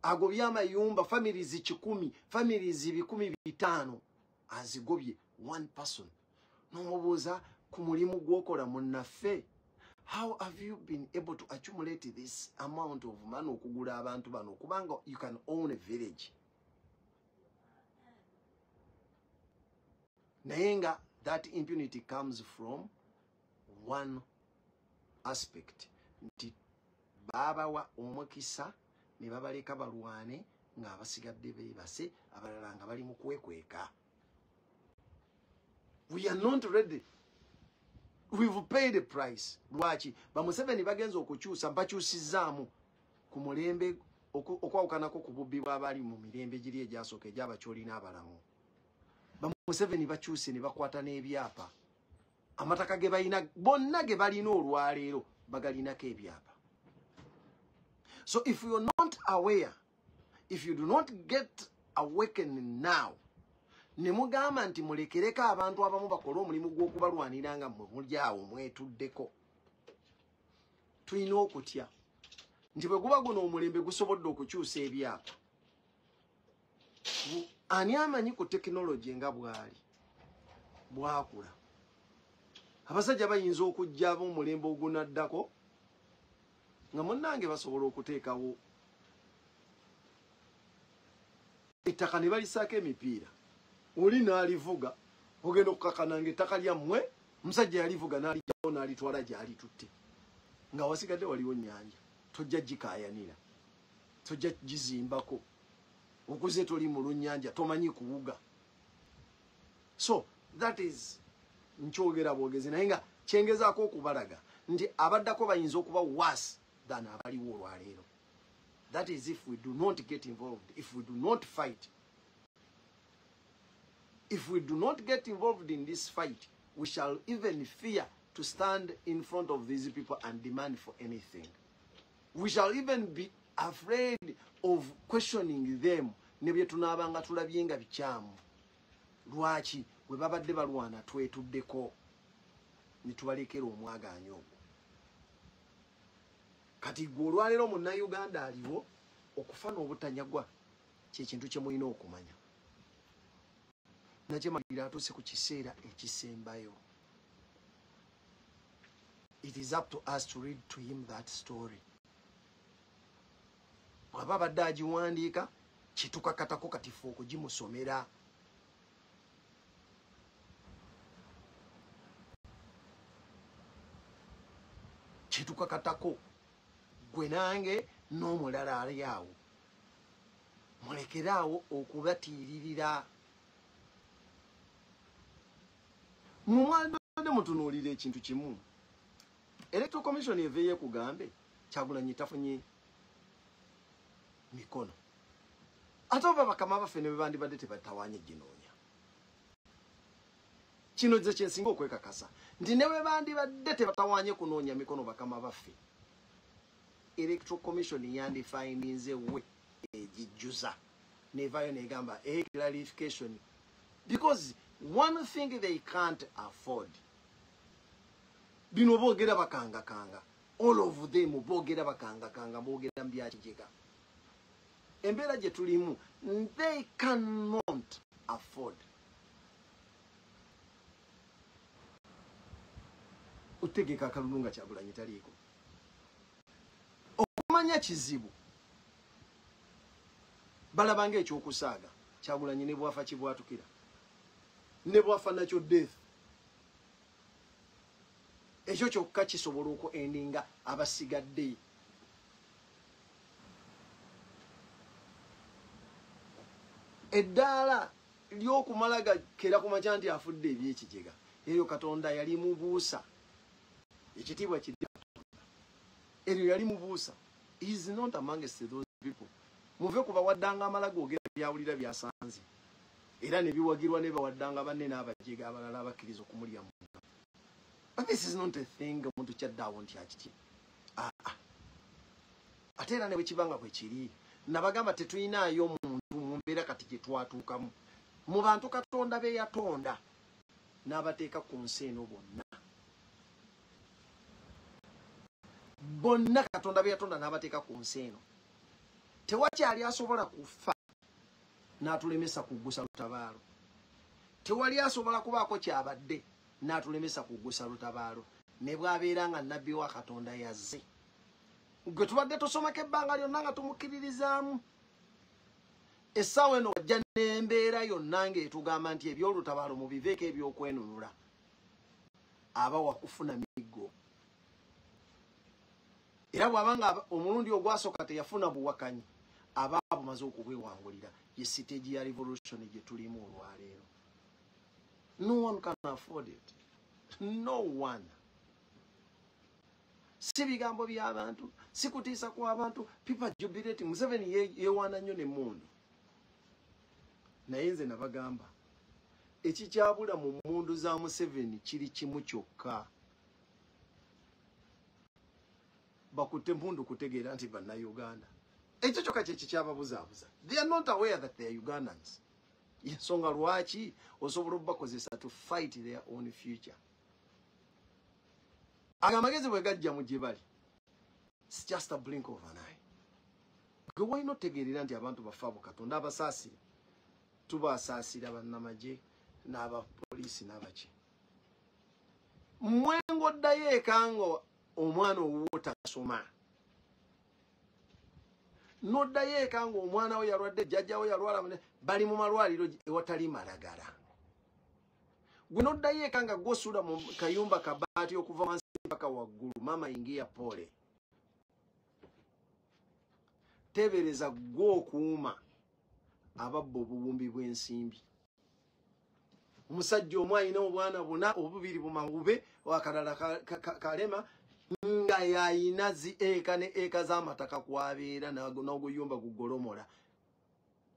agobye amayumba, families 10, families 15 azigobye one person. N'omubuuza ku mulimu gw'okola munnaffe, how have you been able to accumulate this amount of money okugula abantu bano, kubanga you can own a village? Nayenga, that impunity comes from one aspect. Nti babawa omukisa ne babaleka balwane nga abasigadde beebase, abalala nga bali mu kwekweka. We are not ready. We've paid the price. Lwaki ba Museveni bagenza okukyusa, bakyusizaamu ku mulembe okwawukanako ku bubbi bw'abali mu mirembe giri egyasooka egy'abakyoli n'abalamu. Ba Museveni bakyuse ne bakwata n'ebyapa. Amataka ge balina bonna ge balina olwaleero bagalinako ebyapa. So if you're not aware, if you do not get awakened now, nemugamba nti mulekereka abantu abamu bakola omulimu gw'okubalwanira nga muli awo mwetuddeko. Tulina okutya nti bwe guba guno omulembe gusobodde okukyusa ebyapa. Ani amanyi ku tekinologi nga bwakula? Abasajja bayinza okujja ab'omulembe ogunaddako nga munnange basobola okuteekawo ettaka ne balisaako emipiira. Oli n'alivuga ogenda okukakananga ettaka lyammwe, omusajja yalivuga n'alijjawo n'alitwala gy'ali tutte. Nga wasigadde waliwo nnyanja, tojja gikaayanira, tojja gizimbako. Okuze toli mu lunnyanja, tomanyi kuwuga. So that is nkyogera bwogezi naye nga kyengezaako okubalaga nti abaddako bayinza okuba worse than abaliwo olwaleero. That is if we do not get involved, if we do not fight. If we do not get involved in this fight, we shall even fear to stand in front of these people and demand for anything. We shall even be afraid of questioning them. Nebye tunabanga tulabye nga bikyamu. Lwaki bwe babadde balwana twetuddeko ne tubalekera omwagaanyo ogwo. Kati gwe olwaleero munnayuganda aliwo okufa n'obutanyagwa kyekintu kye mulina okumanya. Nakyemalira atuuse ku kiseera ekisembayo. It is up to us to read to him that story. Bw'aba abadde agiwandiika kitukakatako katifu okugimusomera. Kitukakatako gwe nange n'omulala ali awo. Mulekeraawo okubatiiririra. Mumwande mutunuulira ekintu kimu. Electoral Commission eveeye kugambe Kyagulanyi tafunye mikono. Ate oba bakama baffe ne bandibadde tebatawanye ginoonya. Kino ze kyensinga okwekakasa nti ne bwe bandibadde tebatawanye kunoonya mikono bakama baffe, Electoral Commission yandifindinze we ejijjuza nevayo negamba clarification, because one thing they can't afford. Bino boogera bakanga, all of them boogera bakanga, boogera mbyakijega. Embeera gye tulimu, they cannot afford. Utegeka akalulu nga Kyagulanyi taliiko. Okumanya kizibu. Balabanga ekyokusaaga. Kyagulanyi ne bwafa kibwatukira. Ne bwafa nakyo death. Ekyo kyokka kisobola okuendinga abasigadde. Eddaala ly'okumalaga kera ku makya nti afudde ebyekijega. Eryo Katonda yali mubuusa. Ekitiibwa kiri eryo yali mubuusa. He is not amongst those people. Muve ku bawaddanga amalago ogera byawulira byasanze. Era ne biwagirwa ne bawaddanga banne n'abajega abalala abakkiriza okumulya mu. But this is not a thing omuntu kyaddawo nti akiti. Ate era ne bwe kibanga bwe kiri. Nabagamba tetuyinaayo omuntu mu mbeera kati gye twatuukamu. Mu bantu Katonda be yatonda n'abateeka ku nsi eno bonna. Bonna Katonda be yatonda n'abateeka ku nsi eno. Tewakyali asobola kufa n'atulemesa kuggusa lutabaalo. Tewali asobola kubaako kyabadde n'atulemesa kuggusa lutabaalo. Ne bw'abeera nga nnabbi wa Katonda yazze. Gwe tubadde tusomako ebbanga lyonna nga tumukkiririzaamu. Essaawa eno wajja n'embeera yonna ng'etugamba nti eby'olutabaalo mubiveeko eby'okwenunula. Aba wakufuna miggo. Era bw'abanga omulundi ogwasooka teyafuna buwakanyi, aba bumaze okubwewangulira. Ye stage ya revolution gye tulimu olwaleero. No one can afford it. No one. Si bigambo by'abantu, si kutiisa kw'abantu. People jubilate. Museveni yeewaana nnyo n'emmundu. Naye nze nabagamba ekikyabula mu mmundu za Museveni kiri kimu kyokka. bakutte mpundu kutegeera nti bannayuganda. Ekyo kyokka kye kikyababuzabuza. They are not aware that they are Ugandans. Yensonga lwaki osobola okubakozesa to fight their own future. Agamagezi bwe gajja mu gye bali. It's just a blink of an eye. Gwe walina otegeerera nti abantu bafaabu Katonda abasaasira. Tubasaasira bannamagye n'abapoliisi n'abaki. Mwengo oddayo eka nga omwana owuwo tasoma. N'oddayo eka nga omwana we yalwadde, jjajja we yalwala, bali mu malwaliro ewatali malagala. Gwe n'oddayo eka nga gw'osuula mu kayumba kabaati okuva wansi mpaka waggulu, maama ingia pole. Tebereza gw'okuuma ababba obuwumbi bw'ensimbi. Omusajja omu alina obwana buna obubiri bumawube akalala kalema nga yayina eka ne eka z'amataka kwabeera n'oguyumba gugolomola.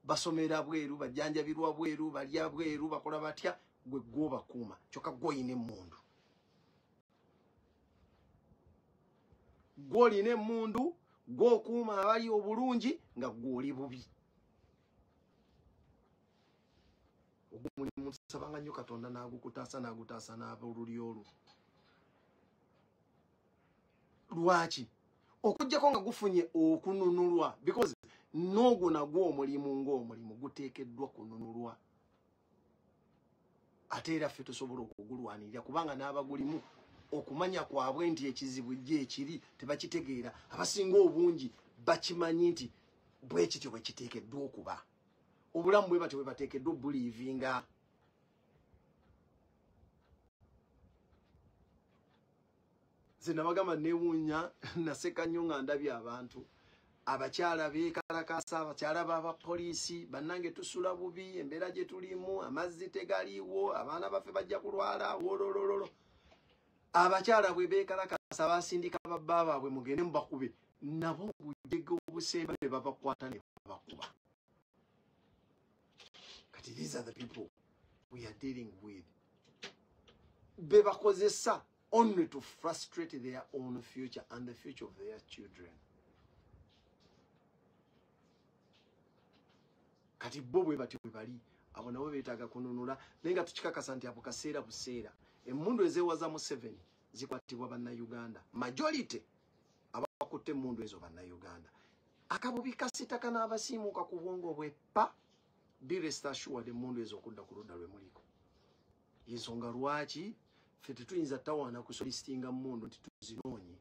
Basomera bweru, bajjanjabirwa bweru, balya bweru, bakola batya, gwe gw'obakuuma. Kyokka gw'olina emmundu. Gw'olina emmundu, gw'okuuma abali obulungi nga gw'oli bubi. Omulimu tusabanga nnyo Katonda n'agukutaasa n'agutaasa n'aboluli olwo. Lwaki? Okujjako nga gufunye okununulwa. Because n'ogwo nagwo omulimu ng'omulimu guteekeddwa kununulwa. Ate era ffe tusobola okugulwanirira kubanga n'abagulimu okumanya kwabwe nti ekizibu gye ekiri tebakitegeera. Abasinga obungi bakimanyi nti bwe kityo bwe kiteekeddwa okuba. Obulamu bwe batyo bwe bateekeddwa obuliivinga. Nze nabagamba neewuunya naseka nnyo nga ndabye abantu. Abakyala beekalakaasa, abakyala b'abapoliisi, bannange tusula bubi, embeera gye tulimu, amazzi tegaliiwo, abaana baffe bajja kulwala, wololololo. Abakyala bwe beekalakaasa basindika babba baabwe mugende mubakube. Nabo obujege obusemba ne babakwata ne babakuba. Kati these are the people we are dealing with. Bebakozesa only to frustrate their own future and the future of their children. Kati bo bwe batyo bwe bali, abo nabo beetaaga kununula, naye nga tukikakasa nti ako kaseera buseera. Emmundu ezeewaza Museveni zikwatibwa bannayuganda. Majority abakutte emmundu ezo bannayuganda. Akabubi kasitaka n'abasiimuuka ku bwongo bweppa, be rest assured emmundu ezo okudda ku ludda lwe muliko. Yensonga lwaki ffe tetuyinza tawaana kusolistinga mmundu nti tuzinoonye.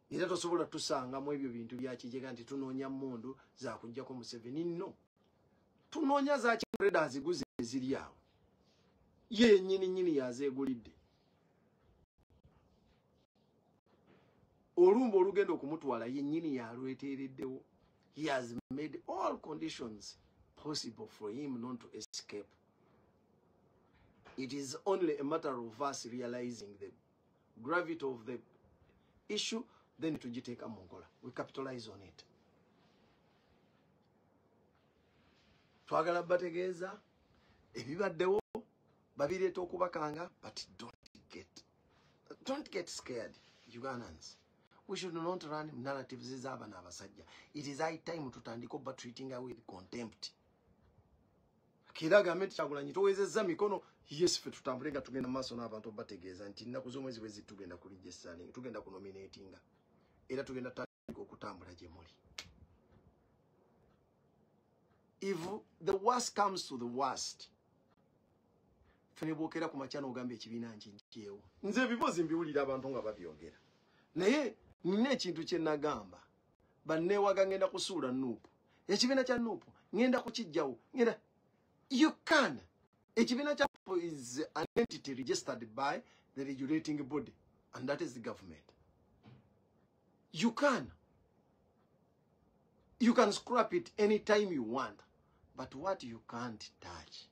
Era tosobola tusangamu ebyo bintu bya kijega nti tunoonya mmundu zaakujjako Museveni. No. Tunoonya za kimuleda aziguze eziri awo. Ye nnyini yazeegulidde. Olumba olugenda okumutwala ye nnyini yalweteereddewo. He has made all conditions possible for him not to escape. It is only a matter of us realizing the gravity of the issue, then tujiteeka mu nkola. We capitalize on it. Twagala bategeeza ebibaddewo babireeta okubakanga, but don't get scared, Ugandans. We should not run narratives z'aba n'abasajja. It is high time tutandika oba treating her with contempt. Kira gavumenti Kyagulanyi towezezza mikono, yes ffe tutambule nga tugenda maaso n'abantu bategeeza nti nnaku z'omwezi bwezi tugenda ku registering, tugenda ku nominatinga, era tugenda tutandika okutambula gye muli. If the worst comes to the worst, fene bwokera ku makya n'ogamba ekibiina nkijjeewo. Nze ebibuuzi mbiwulira abantu nga babyogera. Naye nina ekintu kye nagamba. Banneewaga ngenda kusuula Nuupu. Ekibiina kya Nuupu ngenda kukijjawo. You can. Ekibiina kya Nuupu is an entity registered by the regulating body, and that is the government. You can. You can scrap it anytime you want. But what you can't touch,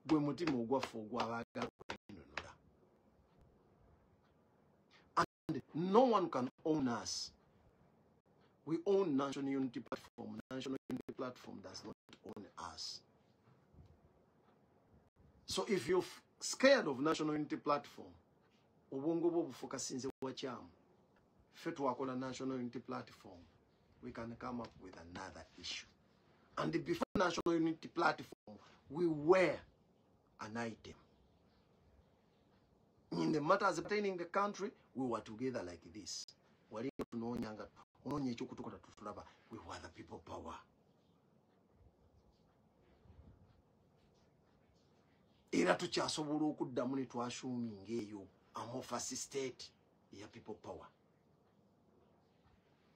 gwe mutima ogwaffe ogw'abaagala okununula. And no one can own us. We own National Unity Platform. National Unity Platform does not own us. So if you're scared of National Unity Platform, obwongo bwo bufokasinze wakyamu. Fit work on a national unity platform, we can come up with another issue. And before national unity platform, we were an item. In the matters pertaining the country, we were together like this. We were the people power. Era tukyasobola okuddamu ne twashuminga eyo amorphous state ya people power.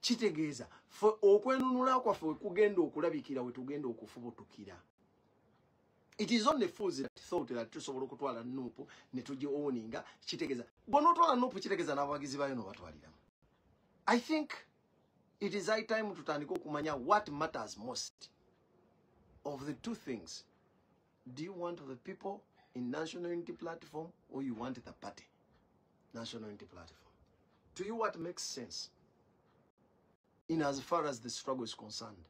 Kitegeeza fe okwenunula kwaffe kugenda okulabikira we tugenda okufubutukira. It is only fools that thought that tusobola okutwala Nuupu ne tujje owninga. Kitegeeza bonotwala Nuupu kitegeeza n'abawagizi bayo no batwaliramu. I think it is high time tutandika okumanya what matters most of the two things. Do you want the people in National Unity Platform or you want the party? National Unity Platform. To you, what makes sense in as far as the struggle is concerned?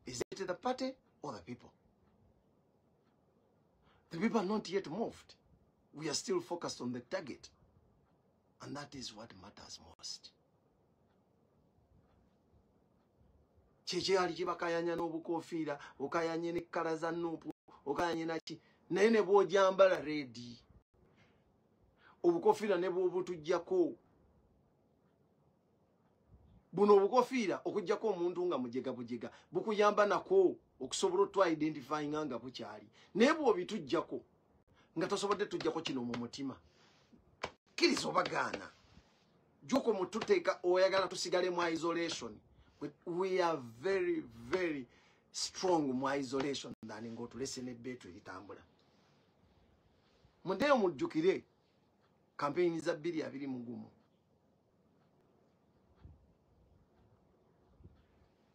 Is it the party or the people? The people are not yet moved. We are still focused on the target. And that is what matters most. Cheche ali kibakayanya n'obukofiira, okayanye ne kkala za Nuupu, okayanye naki, naye ne bw'ojambala ready. Obukofiira ne bw'obutujjako. Buno obukofiira okujjako omuntu nga mujega bujega, bukuyamba nako okusobola otwa identifying nga bukyali. Naye bw'obitujjako, nga tosobodde tujjako kino mu mutima. Kkiriza obagaana. Joko mututeeka oyagala tusigale mu isolation. We are very, very strong mu isolation than ngo tulese ne betu litambula. Mundeyo mujjukire campaign za 2 mugumu.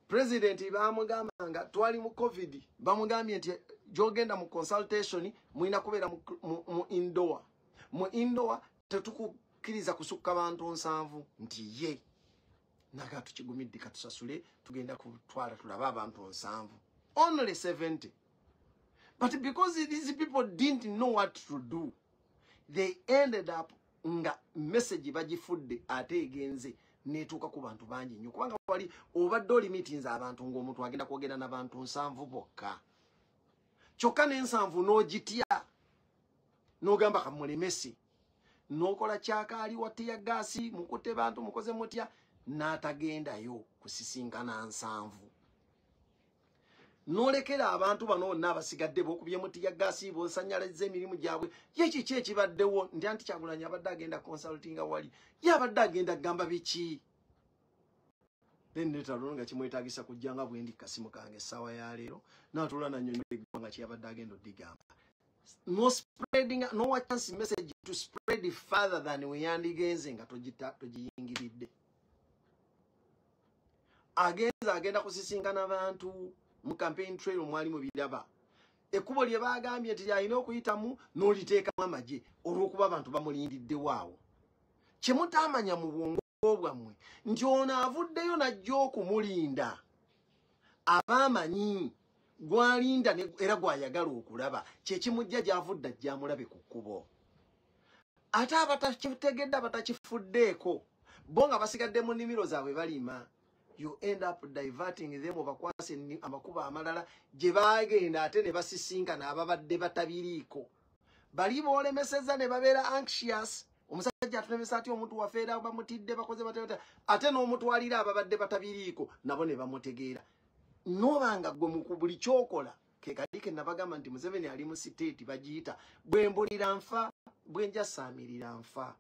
President bamugamba nga twali mu COVID, bamugambye nti jogenda mu consultation muina kubeera mu indoor. Mu indoor tetukukiriza kusukka bantu 7 nti ye naga tukigumidde katusasule tugenda kutwala tulaba abantu 7. Only 70. But because these people didn't know what to do, they ended up nga message bagifudde ate egenze netuuka ku bantu bangi nnyo kubanga wali obadde oli meetings abantu ng'omuntu agenda kwogera n'abantu 7 bokka. Kyokka n'ensanvu n'ogitya n'ogamba kamulemesi n'okola kyakaali watya gaasi mukutte bantu mukoze mutya n'atagendayo kusisinkana 7. N'olekera abantu bano bonna abasigadde bokubye mutya gaasi bonsanyalazza emirimu gyabwe ye kiki ekibaddewo ndi anti Kyagulanyi abadde agenda consultinga wali ye abadde agenda gamba biki. Then netalonga kimwetaagisa kujjanga bwendi kasimu kange essaawa ya leero n'atula nannyonnyola eggwanga kyabadde agenda oddigamba. No spreading, no chance message to spread it further than we yandigenze nga togiyingiridde. Agenda kusisinkana abantu mu campaign trail mwali mu biraba. Ekkubo lye bagambye nti alina okuyitamu n'oliteekamu amagye olw'okuba abantu bamulindidde waawo. Kye mutamanya mu bwongo bwammwe nti ono avuddeyo n'ajja okumulinda. Abamanyi gwalinda era gwayagala okulaba kye kimujja gy'avudde ajja amulabe ku kkubo. Ate abatakitegedde abatakifuddeeko bo nga basigadde mu nnimiro zaabwe balima. You end up diverting them obakwase amakuba amalala gye bagenda ate ne basisinkana ababadde batabiriiko. Bali boolemesezza ne babeera anxious. Omusajja atulemesa ati omuntu wafeera bamutidde bakoze batata ate n'omutwalira ababadde batabiriiko nabo ne bamutegeera. Nobanga gwe mu buli kyokola ke kalike nabagamba nti Museveni ali mu state bagiyita bwe mbulira nfa bwe nja saamirira nfa.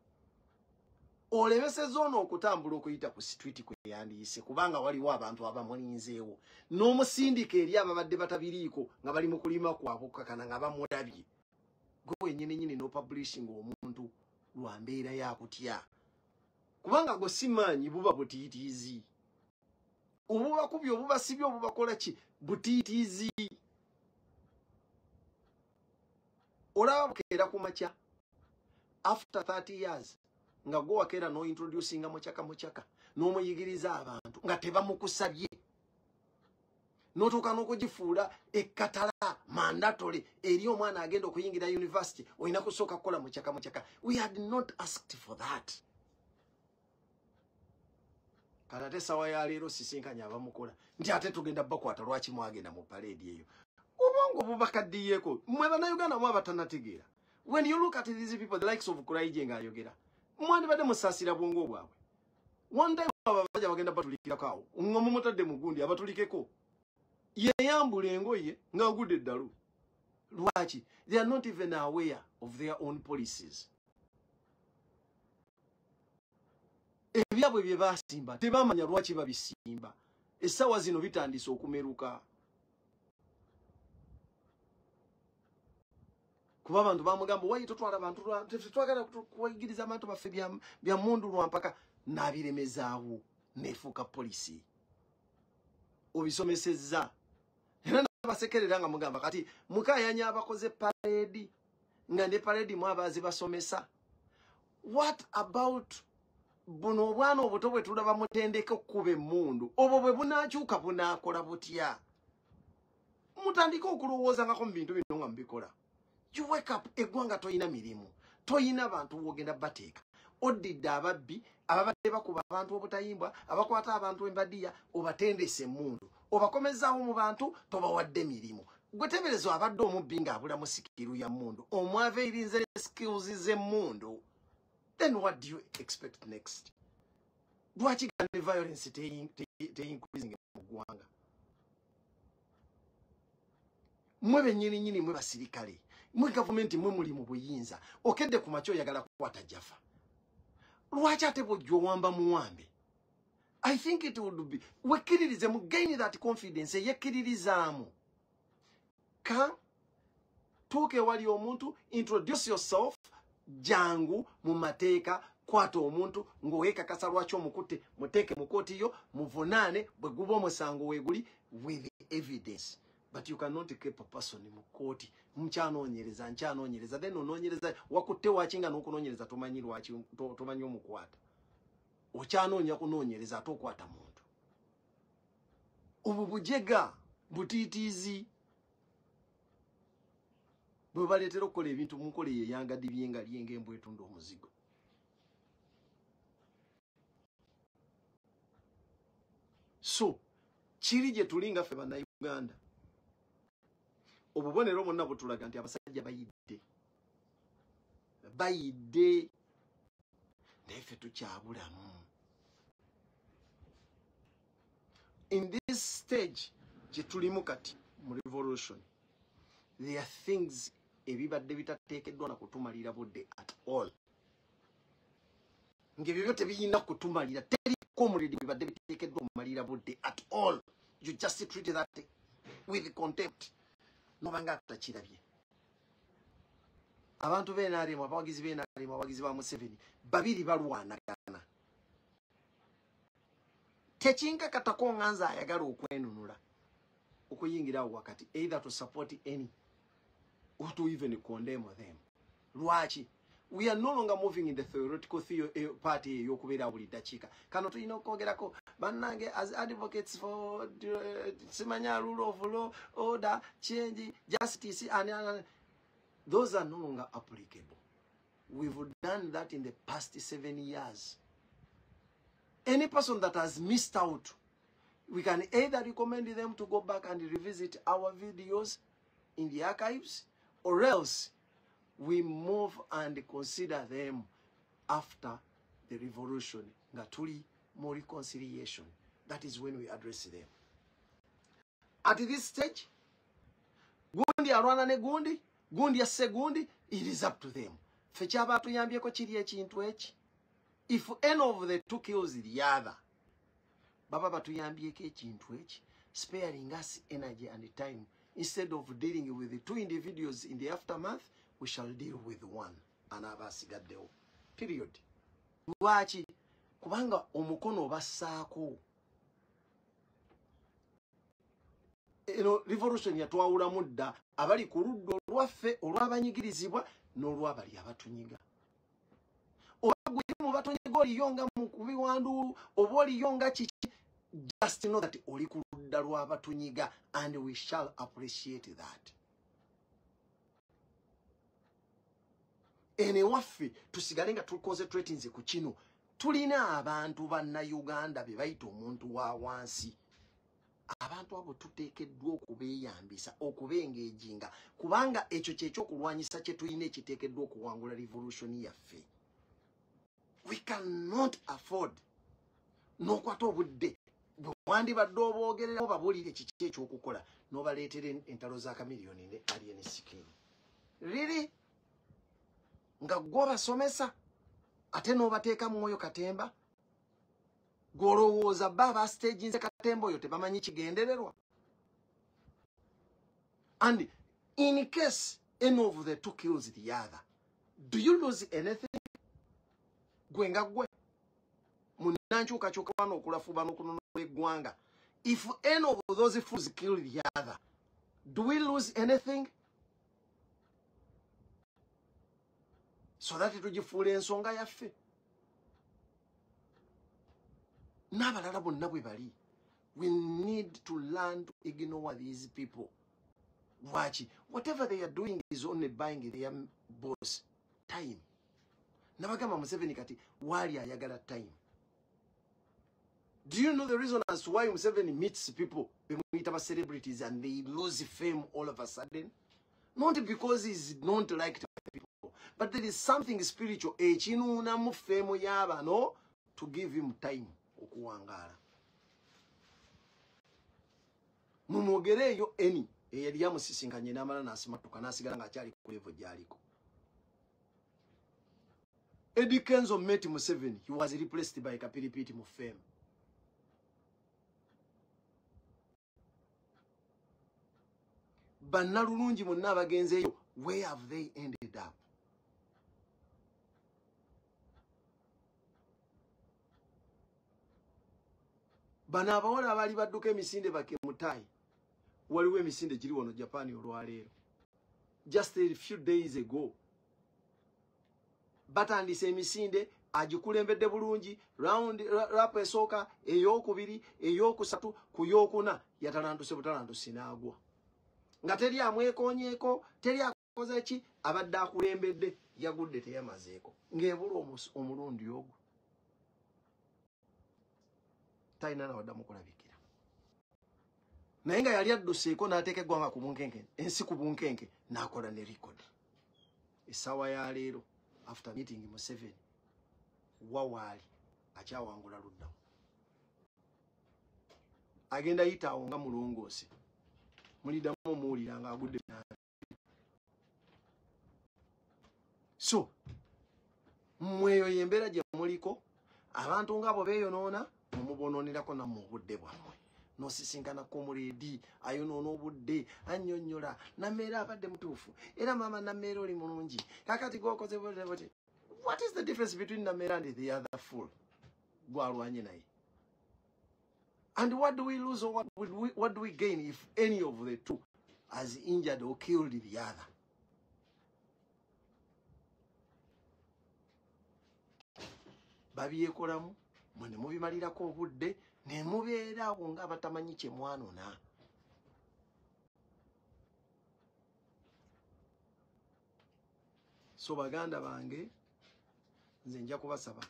Olemesezza ono okutambula okuyita ku street kwe yandiyise kubanga waliwo abantu abamulinzeewo n'omusindika eri ababadde batabiriiko nga bali mu kulima kwabwe okukakana nga bamulabye. Gwe wennyini nyini no publishing omuntu lwa mbeera yakutya kubanga gwe simanyi buba butiitiizi. Obubakubye obubasibye obubakola ki butiitiizi. Olaba bukeera ku makya after 30 years nga gwe wakeera no introducinga mukyaka n'omuyigiriza abantu nga tebamukusabye n'otuuka n'okugifuula ekkatala mandatory eri omwana agenda okuyingira university olina kusooka kukola mukyaka. We had not asked for that. Kalate sawa ya lero sisinkanya abamukola nti ate tugenda bakwata lwaki mwagenda mu parade eyo obongo bubakadiyeko mwe bannayuganda mwe abatanategeera. When you look at these people, the likes of Kuraije nga ayogera mwandi badde musasira bwongo bwabwe. One time ababaja bagenda batulikira kawo ngomu mutadde mugundi abatulikeko yeyambule engoye nga agudde eddalu. Lwaki? They are not even aware of their own policies. Ebyabwe bye basimba tebamanya lwaki babisimba. Essaawa zino bitandise okumeruka. Kuba abantu bamugamba wayi totwala abantu twagala kuwagiriza abantu baffe bya mundu lwampaka n'abiremezaawo nefuuka polisi. Obisomesezza. Era n'abasekerera nga mugamba kati mukayanya abakoze parade nga ne parade mu abazi basomesa. What about buno obwana obuto bwe tulaba mutendeke okkuba emmundu obwo bwe bunaakyuka bunaakola butya? Mutandika okulowooza ngako mu bintu bino nga mubikola. You wake up eggwanga toyina mirimu toyina bantu wogenda bateeka oddidde ababbi ababadde bakuba abantu obutayimbwa abakwata abantu embadiya obatendese emmundu obakomezaawo mu bantu tobawadde mirimu. Gwe tebereza abadde omubbi ng'abulamu sikiru ya mmundu omwava erinze skills z'emmundu. Then what do you expect next? Lwaki gandi violence increasing mu ggwanga? Mwe bennyini mwe basirikale mwe government mwe muli mu buyinza okedde ku makyo oyagala kukwata Jaffa. Lwaki ate bw'ojja owamba muwambe? I think it would be wekkiririze mu gain that confidence yekkiririzaamu. Ka tuuke wali omuntu introduce yourself jangu mu mateeka kwata omuntu ng'owekakasa lwaki omukutte muteeke mu kooti yo muvunaane bwe guba omusango weeguli with evidence. But you cannot keep a person in court. Mchanoonyereza then onoonyereza wakutte wakinga n'okunoonyereza tomanyi lwaki tomanyi omukwata. Okyanoonya kunoonyereza ate okwata muntu. Obwo bujega butiitiizi. Bwe baleetera okukola ebintu mukole yeyanga dibyenga lyenga embwa etunda omuzigo. So kiri gye tulinga ffe bannayuganda. Obubonero bwonna butulaga nti abasajja bayidde naye ffe tukyabulamu. In this stage gye tulimu kati mu revolution there are things ebibadde bitateekeddwa na kutumalira budde at all. Ng'ebyo byo tebiyina kutumalira teriko omuliri bibadde biteekeddwa omumalira budde at all. You just treat that with contempt. Nobanga atakirabye. Abantu b'NRM abawagizi b'NRM abawagizi ba Museveni babiri balwanagana. Tekinga katako nganza ayagala okwenunula okuyingirawo wakati either to support any or to even condemn them. Lwaki? We are no longer moving in the theoretical party yokubeera buli dakiika. Kano tulina okwogerako bannange as advocates for simanya rule of law, order, change, justice and those are no longer applicable. We've done that in the past 7 years. Any person that has missed out, we can either recommend them to go back and revisit our videos in the archives, or else we move and consider them after the revolution. Ngatuli more reconciliation. That is when we address them. At this stage, gundi arwana ne gundi, gundi asse gundi, it is up to them. Fechaba tuyambieko chiri ekintu echi. If any of the two kills the other, baba batuyambieko ekintu echi, sparing us energy and time. Instead of dealing with the two individuals in the aftermath, we shall deal with one. Anabasigaddeo. Period. Lwaki kubanga omukono bassaako. Revolution yatwawula mudda abali ku ludda olwaffe olw'abanyigirizibwa n'olw'abali abatunyiga. Oba gwe mu batunyiga oliyonga mu kubiwanduulu oba oliyonga kiki, just know that oli ku ludda lw'abatunyiga, and we shall appreciate that. Ene waffe tusigale nga tuconcentrate nze ku kino tulina abantu banna Uganda be bayita omuntu wa wansi. Abantu abo tuteekeddwa okubeeyambisa okubengeejinga kubanga ekyo ky'ekyokulwanyisa kye tulina ekiteekeddwa okuwangula revolution yaffe. We cannot afford n'okwata obudde bwe wandibadde oboogereraho babuulire kiki ekyokukola n'obaleetera entalo za kamiliyoni ne alien skin. Really? Nga gwe basomesa ate n'obateeka mu mwoyo katemba golowooza baba stage nze katemba oyo tebamanyi kigendererwa. And in case any of the two kills the other, do you lose anything? Gwe nga gwe munankyukakyuka wano okulafuba n'okunonola eggwanga. If any of those fools kill the other, do we lose anything? So that tugifuula ensonga yaffe. N'abalala bonna bwe bali. We need to learn to ignore these people. Watch. Whatever they are doing is only buying their boss time. Nabagamba Museveni kati wali ayagala time. Do you know the reason as to why Museveni meets people, meet about celebrities, and they lose fame all of a sudden? Not because he's not liked by people, but there is something spiritual. Echinuna mu fame yaba no to give him time okuwangala. Mumwogereyo eni eyali yamusisinkanye n'amala n'asimatuka n'asigala ng'akyali ku level gy'aliko. Eddie Kenzo met Museveni. He was replaced by Kapilipiti mu fame. Bannalulungi monna abagenzeeyo, where have they ended up? Bano abawala abaali badduka emisinde bake mutayi. Waliwo emisinde giri wano Japan olwaleero. Just a few days ago. Batandise emisinde agikulembedde bulungi round rap esooka ey'okubiri ey'okusatu ku y'okuna yatalantuse butalantusi n'agwa. Nga teri amwekoonyeeko teri akoze ki abadde akulembedde yagudde teyamazeeko ng'ebula omulundi ogwo talina nawaddamu kulabikira. Naye nga yali adduseeko n'ateeka eggwanga ku bunkenke ensi ku bunkenke n'akola ne record. Essaawa ya leero after meeting Museveni wawaali akyawangula luddawo. Agenda yitaawo nga mulongoose muliddamu omuwulira ng'agudde. So mmweyo y'embeera gye muliko abantu ng'abo beeyonoona mumubonoonerako nammwe obudde bwammwe n'osisinkana komuleedi ayonoona obudde annyonnyola nammeera abadde mutuufu era maama nammeera oli mulungi kakati gwokoze bote. What is the difference between nammeera and the other fool gwalwanye naye? And what do we lose or what do we gain if any of the two has injured or killed the other? Babyekolamu mwe ne mubimalirako obudde ne mubeera awo nga batamanyi kye mwanona. So baganda bange nze nja kubasaba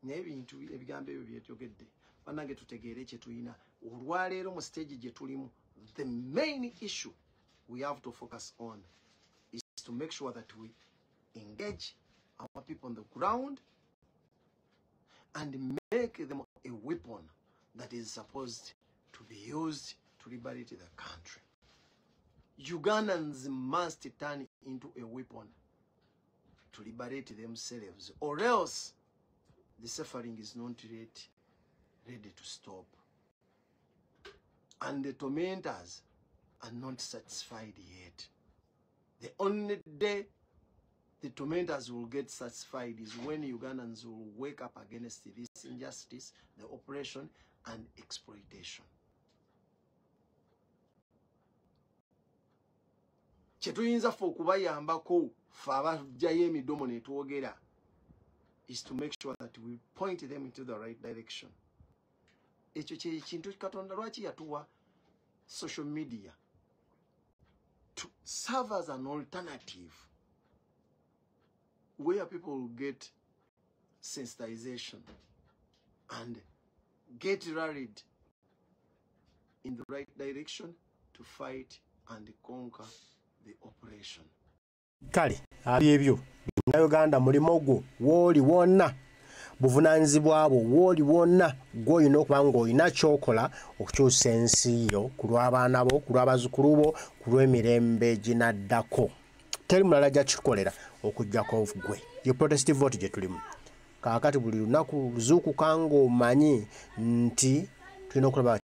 naye ebintu ebigambo ebyo byetyogedde bannange tutegeere kye tulina olwaleero mu stage gye tulimu. The main issue we have to focus on is to make sure that we engage our people on the ground and make them a weapon that is supposed to be used to liberate the country. Ugandans must turn into a weapon to liberate themselves, or else the suffering is not yet ready to stop. And the tormentors are not satisfied yet. The only day the tormentors will get satisfied is when Ugandans will wake up against this injustice, the oppression, and exploitation. Chetuyinza ffe okubayambako ffe abajjayo emidomo ne twogera is to make sure that we point them into the right direction. Ekyo kye kintu Katonda lwaki yatuwa social media to serve as an alternative where people will get sensitization and get rallied in the right direction to fight and conquer the operation. Kale abibyo na Uganda mulimo gwo woli wonna buvunanzibwa abo woli wonna gwo ino kubanga olina kyokola okukyusa ensi yo ku lw'abaana bo ku lw'abazzukulu bo ku lw'emirembe ginaddako. Teri mulala gy'akikolera okuggyako gwe. Ye protestive vote gye tulimu. Kaakati buli lunaku luzuukuka ng'omanyi nti tulina okulaba